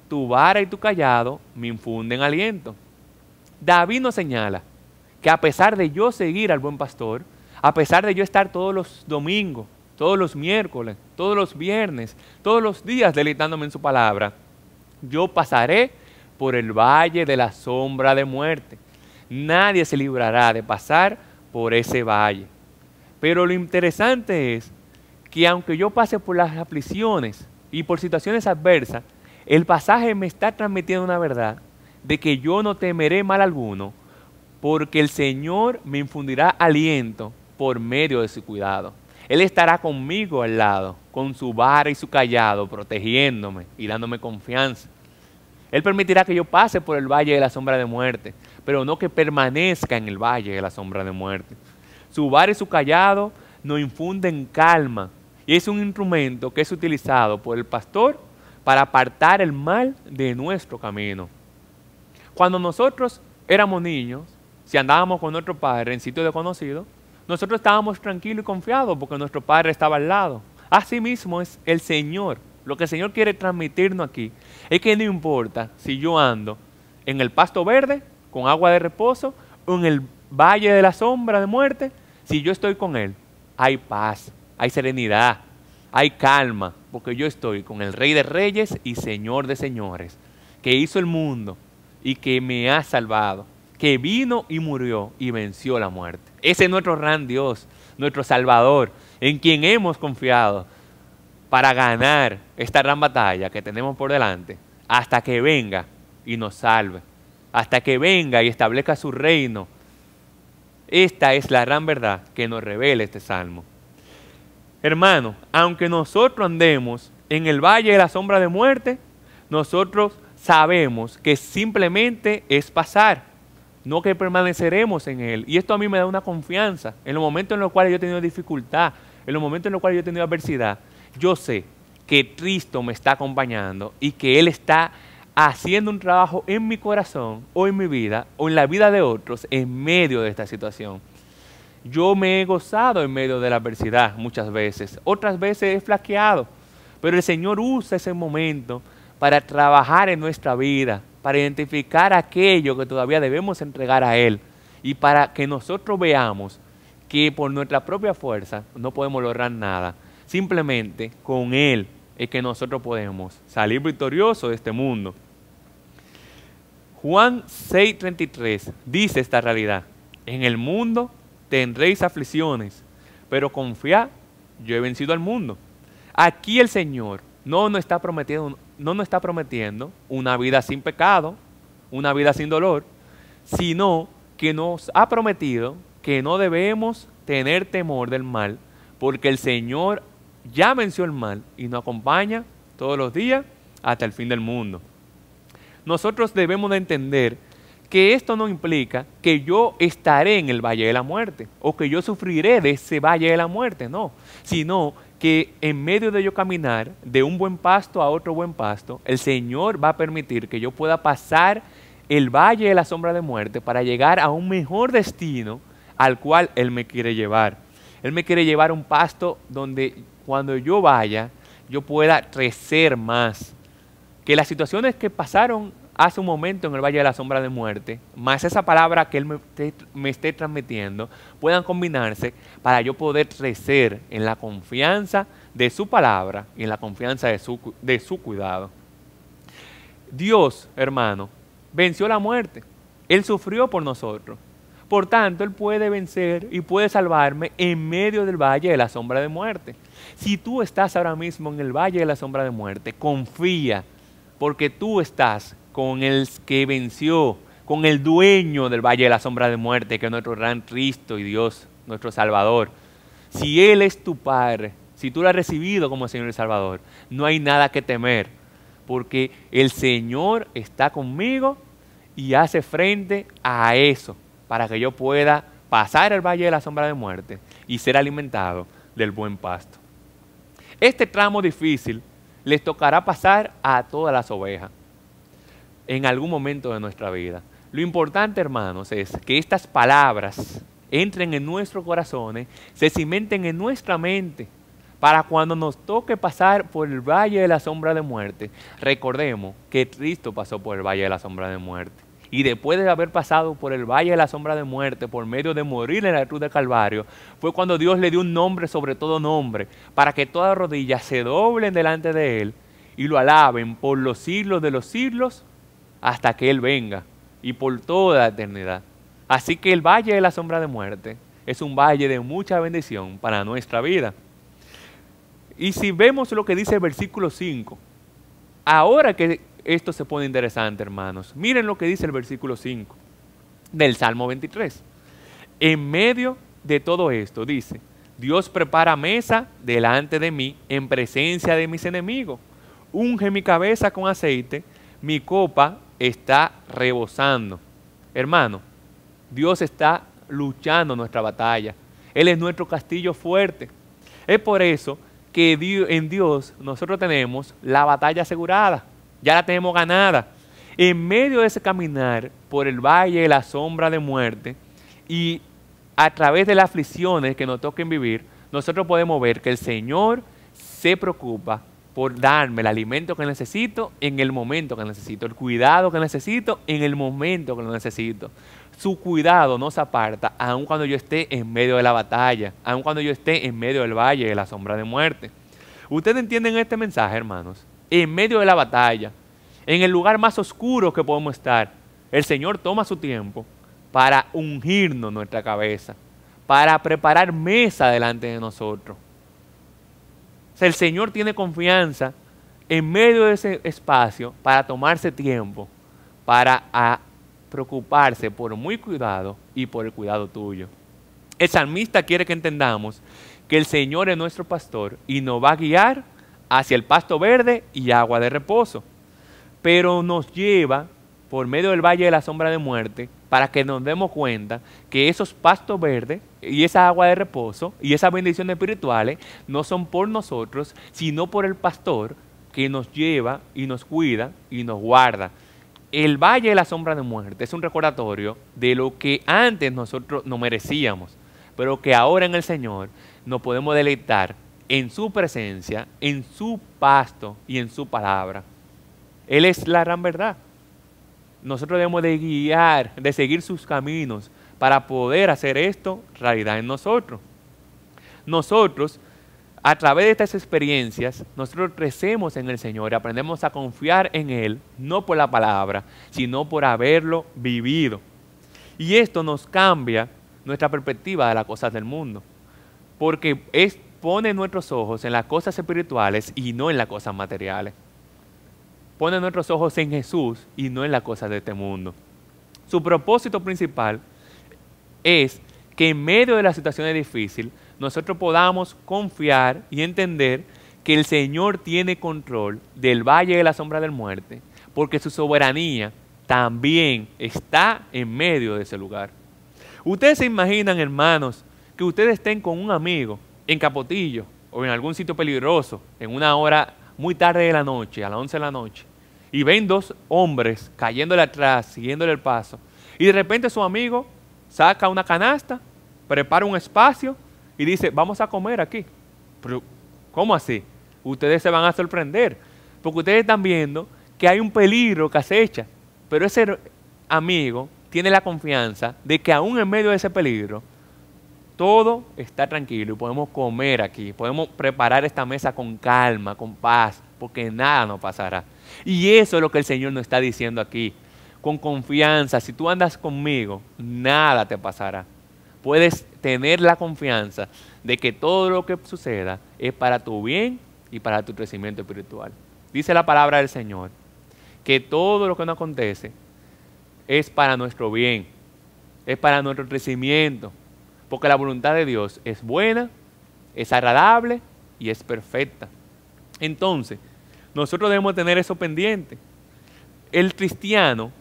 Tu vara y tu cayado me infunden aliento. David nos señala que a pesar de yo seguir al buen pastor, a pesar de yo estar todos los domingos, todos los miércoles, todos los viernes, todos los días deleitándome en su palabra, yo pasaré por el valle de la sombra de muerte. Nadie se librará de pasar por ese valle. Pero lo interesante es que aunque yo pase por las aflicciones y por situaciones adversas, el pasaje me está transmitiendo una verdad de que yo no temeré mal alguno, porque el Señor me infundirá aliento por medio de su cuidado. Él estará conmigo al lado, con su vara y su cayado, protegiéndome y dándome confianza. Él permitirá que yo pase por el valle de la sombra de muerte, pero no que permanezca en el valle de la sombra de muerte. Su vara y su cayado nos infunden calma, y es un instrumento que es utilizado por el pastor para apartar el mal de nuestro camino. Cuando nosotros éramos niños, si andábamos con nuestro padre en sitio desconocido, nosotros estábamos tranquilos y confiados porque nuestro Padre estaba al lado. Así mismo es el Señor. Lo que el Señor quiere transmitirnos aquí es que no importa si yo ando en el pasto verde, con agua de reposo, o en el valle de la sombra de muerte, si yo estoy con Él, hay paz, hay serenidad, hay calma, porque yo estoy con el Rey de Reyes y Señor de Señores, que hizo el mundo y que me ha salvado, que vino y murió y venció la muerte. Ese es nuestro gran Dios, nuestro Salvador, en quien hemos confiado para ganar esta gran batalla que tenemos por delante, hasta que venga y nos salve, hasta que venga y establezca su reino. Esta es la gran verdad que nos revela este salmo. Hermano, aunque nosotros andemos en el valle de la sombra de muerte, nosotros sabemos que simplemente es pasar, no que permaneceremos en Él. Y esto a mí me da una confianza. En los momentos en los cuales yo he tenido dificultad, en los momentos en los cuales yo he tenido adversidad, yo sé que Cristo me está acompañando y que Él está haciendo un trabajo en mi corazón o en mi vida o en la vida de otros en medio de esta situación. Yo me he gozado en medio de la adversidad muchas veces, otras veces he flaqueado, pero el Señor usa ese momento para trabajar en nuestra vida, para identificar aquello que todavía debemos entregar a Él y para que nosotros veamos que por nuestra propia fuerza no podemos lograr nada. Simplemente con Él es que nosotros podemos salir victoriosos de este mundo. Juan 6:33 dice esta realidad: en el mundo tendréis aflicciones, pero confiad, yo he vencido al mundo. Aquí el Señor no nos está prometiendo una vida sin pecado, una vida sin dolor, sino que nos ha prometido que no debemos tener temor del mal, porque el Señor ya venció el mal y nos acompaña todos los días hasta el fin del mundo. Nosotros debemos de entender que esto no implica que yo estaré en el valle de la muerte o que yo sufriré de ese valle de la muerte, no, sino que en medio de yo caminar de un buen pasto a otro buen pasto, el Señor va a permitir que yo pueda pasar el valle de la sombra de muerte para llegar a un mejor destino al cual Él me quiere llevar. Él me quiere llevar a un pasto donde cuando yo vaya, yo pueda crecer más. Que las situaciones que pasaron hace un momento en el valle de la sombra de muerte, más esa palabra que Él me esté transmitiendo, puedan combinarse para yo poder crecer en la confianza de su palabra y en la confianza de su cuidado. Dios, hermano, venció la muerte. Él sufrió por nosotros. Por tanto, Él puede vencer y puede salvarme en medio del valle de la sombra de muerte. Si tú estás ahora mismo en el valle de la sombra de muerte, confía, porque tú estás con el que venció, con el dueño del valle de la sombra de muerte, que es nuestro gran Cristo y Dios, nuestro Salvador. Si Él es tu Padre, si tú lo has recibido como Señor y Salvador, no hay nada que temer, porque el Señor está conmigo y hace frente a eso, para que yo pueda pasar el valle de la sombra de muerte y ser alimentado del buen pasto. Este tramo difícil les tocará pasar a todas las ovejas en algún momento de nuestra vida. Lo importante, hermanos, es que estas palabras entren en nuestros corazones, se cimenten en nuestra mente, para cuando nos toque pasar por el valle de la sombra de muerte, recordemos que Cristo pasó por el valle de la sombra de muerte. Y después de haber pasado por el valle de la sombra de muerte, por medio de morir en la cruz del Calvario, fue cuando Dios le dio un nombre sobre todo nombre, para que todas rodillas se doblen delante de Él y lo alaben por los siglos de los siglos, hasta que Él venga y por toda la eternidad. Así que el valle de la sombra de muerte es un valle de mucha bendición para nuestra vida. Y si vemos lo que dice el versículo 5, ahora que esto se pone interesante, hermanos, miren lo que dice el versículo 5 del Salmo 23. En medio de todo esto dice: Dios prepara mesa delante de mí en presencia de mis enemigos. Unge mi cabeza con aceite, mi copa está rebosando. Hermano, Dios está luchando nuestra batalla. Él es nuestro castillo fuerte. Es por eso que en Dios nosotros tenemos la batalla asegurada. Ya la tenemos ganada. En medio de ese caminar por el valle de la sombra de muerte y a través de las aflicciones que nos toquen vivir, nosotros podemos ver que el Señor se preocupa por darme el alimento que necesito en el momento que necesito, el cuidado que necesito en el momento que lo necesito. Su cuidado no se aparta aun cuando yo esté en medio de la batalla, aun cuando yo esté en medio del valle de la sombra de muerte. ¿Ustedes entienden este mensaje, hermanos? En medio de la batalla, en el lugar más oscuro que podemos estar, el Señor toma su tiempo para ungirnos nuestra cabeza, para preparar mesa delante de nosotros. O sea, el Señor tiene confianza en medio de ese espacio para tomarse tiempo, para preocuparse por muy cuidado y por el cuidado tuyo. El salmista quiere que entendamos que el Señor es nuestro pastor y nos va a guiar hacia el pasto verde y agua de reposo, pero nos lleva por medio del valle de la sombra de muerte para que nos demos cuenta que esos pastos verdes y esa agua de reposo y esas bendiciones espirituales no son por nosotros, sino por el pastor que nos lleva y nos cuida y nos guarda. El valle de la sombra de muerte es un recordatorio de lo que antes nosotros no merecíamos, pero que ahora en el Señor nos podemos deleitar en su presencia, en su pasto y en su palabra. Él es la gran verdad. Nosotros debemos de guiar, de seguir sus caminos para poder hacer esto realidad en nosotros. Nosotros, a través de estas experiencias, nosotros crecemos en el Señor y aprendemos a confiar en Él, no por la palabra, sino por haberlo vivido. Y esto nos cambia nuestra perspectiva de las cosas del mundo, porque pone nuestros ojos en las cosas espirituales y no en las cosas materiales. Pone nuestros ojos en Jesús y no en las cosas de este mundo. Su propósito principal es que en medio de la situación difícil nosotros podamos confiar y entender que el Señor tiene control del valle de la sombra de la muerte, porque su soberanía también está en medio de ese lugar. Ustedes se imaginan, hermanos, que ustedes estén con un amigo en Capotillo o en algún sitio peligroso en una hora muy tarde de la noche, a las 11 de la noche, y ven dos hombres cayéndole atrás, siguiéndole el paso, y de repente su amigo saca una canasta, prepara un espacio y dice, vamos a comer aquí. Pero, ¿cómo así? Ustedes se van a sorprender, porque ustedes están viendo que hay un peligro que acecha, pero ese amigo tiene la confianza de que aún en medio de ese peligro, todo está tranquilo y podemos comer aquí, podemos preparar esta mesa con calma, con paz, porque nada nos pasará. Y eso es lo que el Señor nos está diciendo aquí, con confianza. Si tú andas conmigo, nada te pasará. Puedes tener la confianza de que todo lo que suceda es para tu bien y para tu crecimiento espiritual. Dice la palabra del Señor, que todo lo que nos acontece es para nuestro bien, es para nuestro crecimiento, porque la voluntad de Dios es buena, es agradable y es perfecta. Entonces, nosotros debemos tener eso pendiente. El cristiano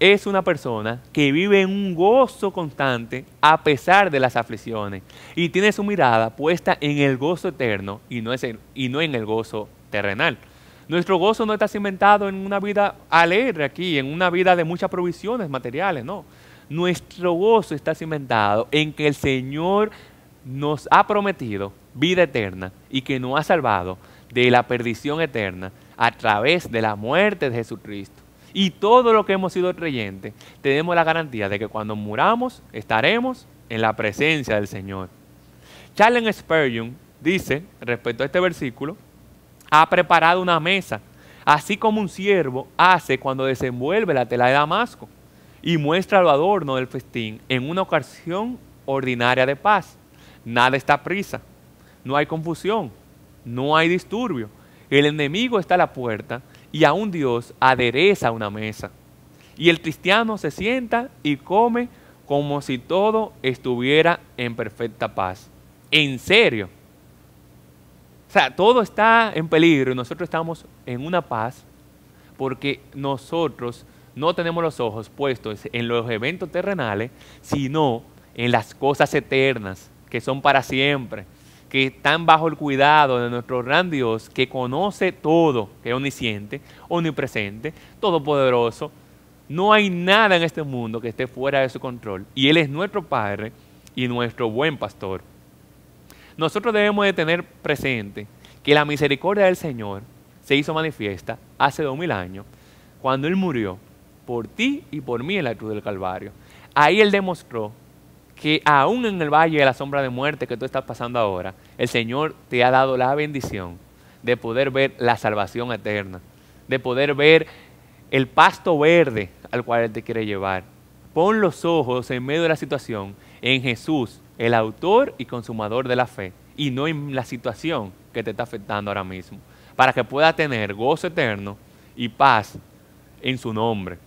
es una persona que vive en un gozo constante a pesar de las aflicciones y tiene su mirada puesta en el gozo eterno y no en el gozo terrenal. Nuestro gozo no está cimentado en una vida alegre aquí, en una vida de muchas provisiones materiales, no. Nuestro gozo está cimentado en que el Señor nos ha prometido vida eterna y que nos ha salvado de la perdición eterna a través de la muerte de Jesucristo. Y todo lo que hemos sido creyentes, tenemos la garantía de que cuando muramos estaremos en la presencia del Señor. Charles Spurgeon dice, respecto a este versículo, ha preparado una mesa, así como un siervo hace cuando desenvuelve la tela de damasco y muestra los adornos del festín en una ocasión ordinaria de paz. Nada está a prisa, no hay confusión, no hay disturbio. El enemigo está a la puerta y aún Dios adereza una mesa. Y el cristiano se sienta y come como si todo estuviera en perfecta paz. En serio. O sea, todo está en peligro y nosotros estamos en una paz porque nosotros no tenemos los ojos puestos en los eventos terrenales, sino en las cosas eternas, que son para siempre, que están bajo el cuidado de nuestro gran Dios, que conoce todo, que es omnisciente, omnipresente, todopoderoso. No hay nada en este mundo que esté fuera de su control. Y Él es nuestro Padre y nuestro buen pastor. Nosotros debemos de tener presente que la misericordia del Señor se hizo manifiesta hace 2000 años, cuando Él murió por ti y por mí en la cruz del Calvario. Ahí Él demostró que aún en el valle de la sombra de muerte que tú estás pasando ahora, el Señor te ha dado la bendición de poder ver la salvación eterna, de poder ver el pasto verde al cual Él te quiere llevar. Pon los ojos en medio de la situación en Jesús, el autor y consumador de la fe, y no en la situación que te está afectando ahora mismo, para que puedas tener gozo eterno y paz en su nombre.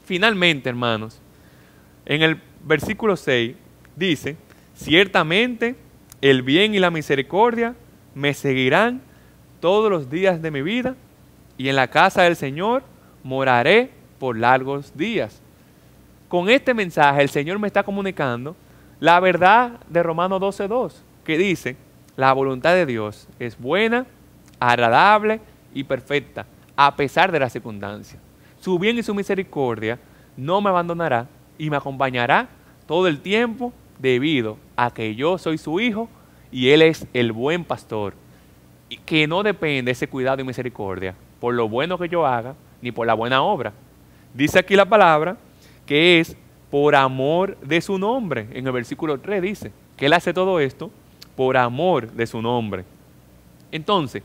Finalmente, hermanos, en el versículo 6 dice, ciertamente el bien y la misericordia me seguirán todos los días de mi vida y en la casa del Señor moraré por largos días. con este mensaje el Señor me está comunicando la verdad de Romanos 12:2, que dice, la voluntad de Dios es buena, agradable y perfecta, a pesar de las circunstancias. Su bien y su misericordia no me abandonará y me acompañará todo el tiempo debido a que yo soy su hijo y Él es el buen pastor, y que no depende ese cuidado y misericordia por lo bueno que yo haga ni por la buena obra. Dice aquí la palabra que es por amor de su nombre. En el versículo 3 dice que Él hace todo esto por amor de su nombre. Entonces,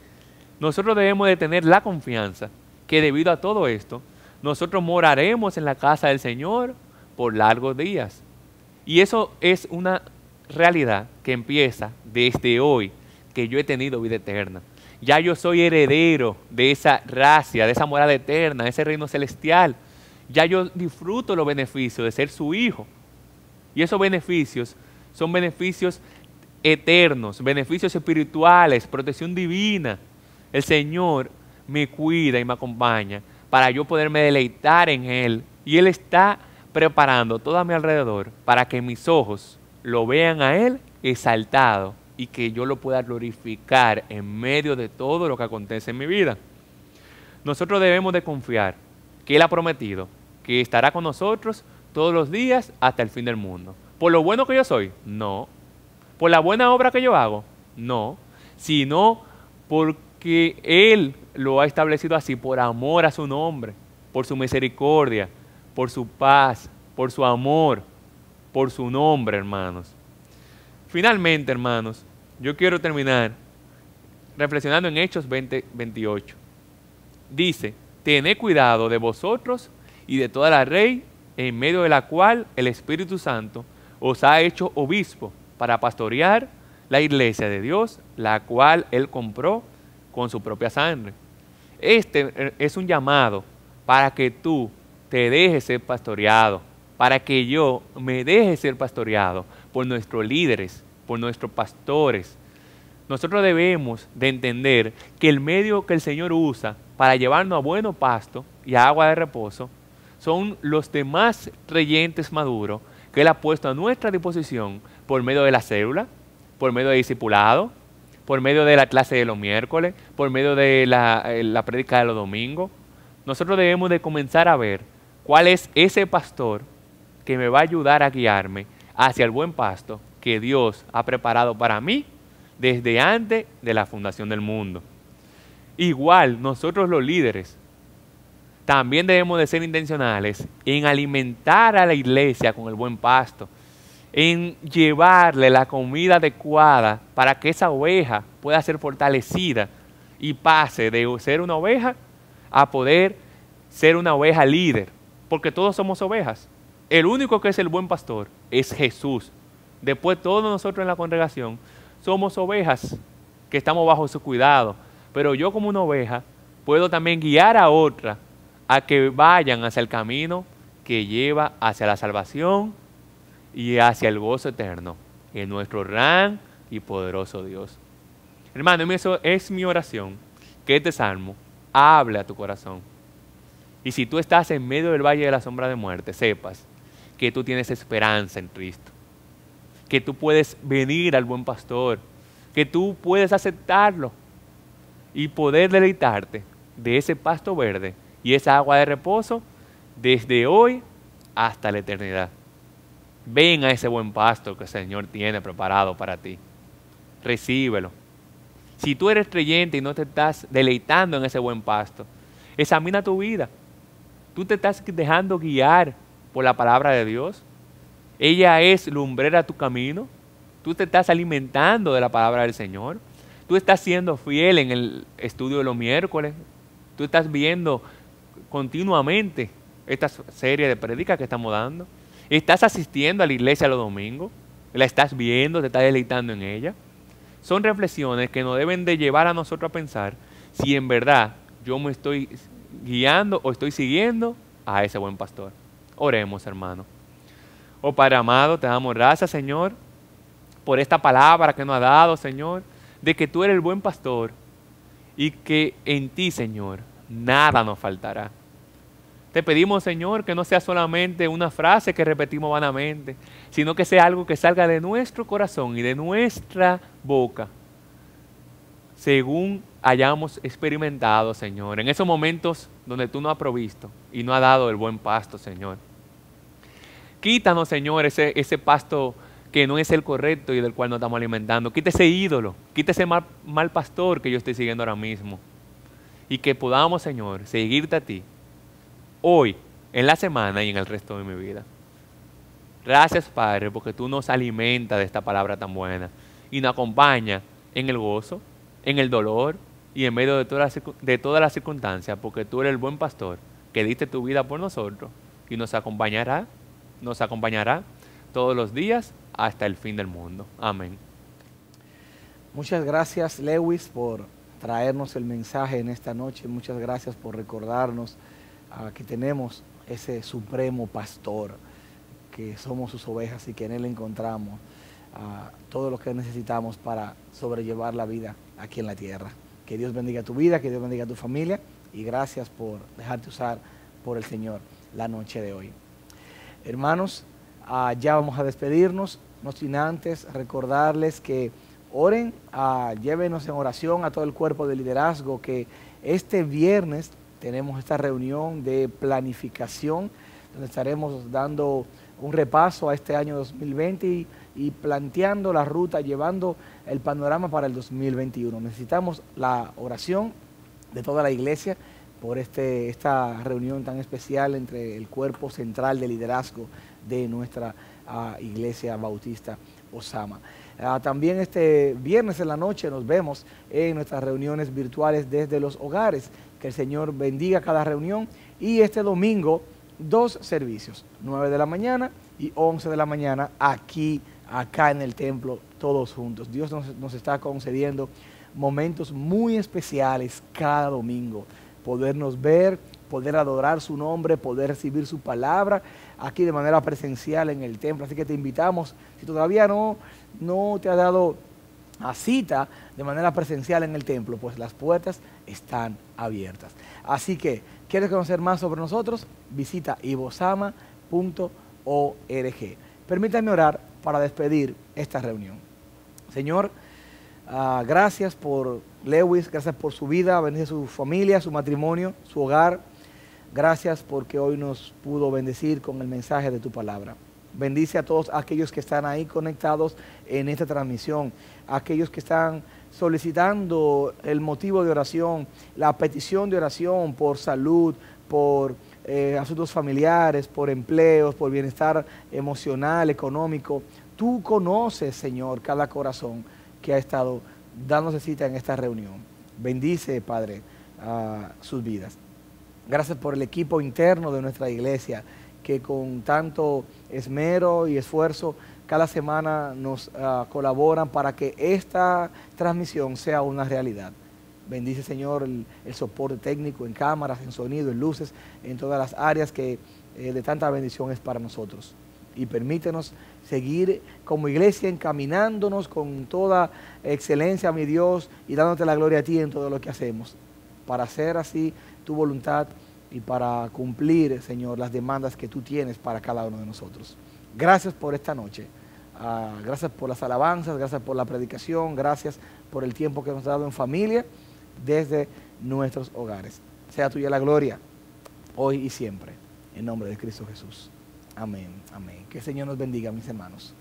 nosotros debemos de tener la confianza que debido a todo esto, nosotros moraremos en la casa del Señor por largos días. Y eso es una realidad que empieza desde hoy, que yo he tenido vida eterna. Ya yo soy heredero de esa gracia, de esa morada eterna, de ese reino celestial. Ya yo disfruto los beneficios de ser su hijo. Y esos beneficios son beneficios eternos, beneficios espirituales, protección divina. El Señor me cuida y me acompaña para yo poderme deleitar en Él. Y Él está preparando todo a mi alrededor para que mis ojos lo vean a Él exaltado y que yo lo pueda glorificar en medio de todo lo que acontece en mi vida. Nosotros debemos de confiar que Él ha prometido que estará con nosotros todos los días hasta el fin del mundo. ¿Por lo bueno que yo soy? No. ¿Por la buena obra que yo hago? No. Sino porque Él lo ha establecido así por amor a su nombre, por su misericordia, por su paz, por su amor, por su nombre, hermanos. Finalmente, hermanos, yo quiero terminar reflexionando en Hechos 20:28. Dice, tened cuidado de vosotros y de toda la ley en medio de la cual el Espíritu Santo os ha hecho obispo para pastorear la iglesia de Dios, la cual Él compró con su propia sangre. Este es un llamado para que tú te dejes ser pastoreado, para que yo me deje ser pastoreado por nuestros líderes, por nuestros pastores. Nosotros debemos de entender que el medio que el Señor usa para llevarnos a bueno pasto y a agua de reposo son los demás creyentes maduros que Él ha puesto a nuestra disposición por medio de la célula, por medio de discipulado, por medio de la clase de los miércoles, por medio de la prédica de los domingos. Nosotros debemos de comenzar a ver cuál es ese pastor que me va a ayudar a guiarme hacia el buen pasto que Dios ha preparado para mí desde antes de la fundación del mundo. Igual, nosotros los líderes también debemos de ser intencionales en alimentar a la iglesia con el buen pasto, en llevarle la comida adecuada para que esa oveja pueda ser fortalecida y pase de ser una oveja a poder ser una oveja líder, porque todos somos ovejas. El único que es el buen pastor es Jesús. Después todos nosotros en la congregación somos ovejas que estamos bajo su cuidado, pero yo como una oveja puedo también guiar a otra a que vayan hacia el camino que lleva hacia la salvación y hacia el gozo eterno en nuestro gran y poderoso Dios. Hermano, eso es mi oración, que este salmo hable a tu corazón. Y si tú estás en medio del valle de la sombra de muerte, sepas que tú tienes esperanza en Cristo, que tú puedes venir al buen pastor, que tú puedes aceptarlo y poder deleitarte de ese pasto verde y esa agua de reposo desde hoy hasta la eternidad. Ven a ese buen pasto que el Señor tiene preparado para ti. Recíbelo. Si tú eres creyente y no te estás deleitando en ese buen pasto, examina tu vida. ¿Tú te estás dejando guiar por la palabra de Dios? Ella es lumbrera a tu camino. ¿Tú te estás alimentando de la palabra del Señor? ¿Tú estás siendo fiel en el estudio de los miércoles? ¿Tú estás viendo continuamente esta serie de prédicas que estamos dando? ¿Estás asistiendo a la iglesia los domingos? ¿La estás viendo? ¿Te estás deleitando en ella? Son reflexiones que nos deben de llevar a nosotros a pensar si en verdad yo me estoy guiando o estoy siguiendo a ese buen pastor. Oremos, hermano. Oh Padre amado, te damos gracias, Señor, por esta palabra que nos ha dado, Señor, de que tú eres el buen pastor y que en ti, Señor, nada nos faltará. Te pedimos, Señor, que no sea solamente una frase que repetimos vanamente, sino que sea algo que salga de nuestro corazón y de nuestra boca, según hayamos experimentado, Señor, en esos momentos donde tú nos has provisto y nos has dado el buen pasto, Señor. Quítanos, Señor, ese pasto que no es el correcto y del cual nos estamos alimentando. Quita ese ídolo, quita ese mal pastor que yo estoy siguiendo ahora mismo. Y que podamos, Señor, seguirte a ti hoy, en la semana y en el resto de mi vida. Gracias, Padre, porque tú nos alimentas de esta palabra tan buena y nos acompaña en el gozo, en el dolor y en medio de todas las circunstancias, porque tú eres el buen pastor que diste tu vida por nosotros y nos acompañará todos los días hasta el fin del mundo. Amén. Muchas gracias, Lewis, por traernos el mensaje en esta noche. Muchas gracias por recordarnos que tenemos ese supremo pastor, que somos sus ovejas y que en él encontramos todo lo que necesitamos para sobrellevar la vida aquí en la tierra. Que Dios bendiga tu vida, que Dios bendiga tu familia y gracias por dejarte usar por el Señor la noche de hoy. Hermanos, ya vamos a despedirnos, no sin antes recordarles que oren, llévenos en oración a todo el cuerpo de liderazgo, que este viernes tenemos esta reunión de planificación donde estaremos dando un repaso a este año 2020 y planteando la ruta, llevando el panorama para el 2021. Necesitamos la oración de toda la iglesia por esta reunión tan especial entre el cuerpo central de liderazgo de nuestra iglesia bautista Osama. También este viernes en la noche nos vemos en nuestras reuniones virtuales desde los hogares. Que el Señor bendiga cada reunión. Y este domingo, 2 servicios, 9 de la mañana y 11 de la mañana, acá en el templo, todos juntos. Dios nos está concediendo momentos muy especiales cada domingo. Podernos ver, poder adorar su nombre, poder recibir su palabra aquí de manera presencial en el templo. Así que te invitamos, si todavía no te has dado a cita de manera presencial en el templo, pues las puertas están abiertas. Así que, ¿quieres conocer más sobre nosotros? Visita ivosama.org. Permítanme orar para despedir esta reunión. Señor, gracias por Lewis, gracias por su vida, bendice su familia, su matrimonio, su hogar. Gracias porque hoy nos pudo bendecir con el mensaje de tu palabra. Bendice a todos aquellos que están ahí conectados en esta transmisión, aquellos que están solicitando el motivo de oración, la petición de oración por salud, por asuntos familiares, por empleos, por bienestar emocional, económico. Tú conoces, Señor, cada corazón que ha estado dándose cita en esta reunión. Bendice, Padre, sus vidas. Gracias por el equipo interno de nuestra iglesia, que con tanto esmero y esfuerzo cada semana nos colaboran para que esta transmisión sea una realidad. Bendice, Señor, el soporte técnico en cámaras, en sonido, en luces, en todas las áreas que de tanta bendición es para nosotros. Y permítenos seguir como iglesia encaminándonos con toda excelencia, mi Dios, y dándote la gloria a ti en todo lo que hacemos, para hacer así tu voluntad y para cumplir, Señor, las demandas que tú tienes para cada uno de nosotros. Gracias por esta noche. Gracias por las alabanzas, gracias por la predicación, gracias por el tiempo que hemos dado en familia desde nuestros hogares. Sea tuya la gloria, hoy y siempre, en nombre de Cristo Jesús. Amén, amén. Que el Señor nos bendiga, mis hermanos.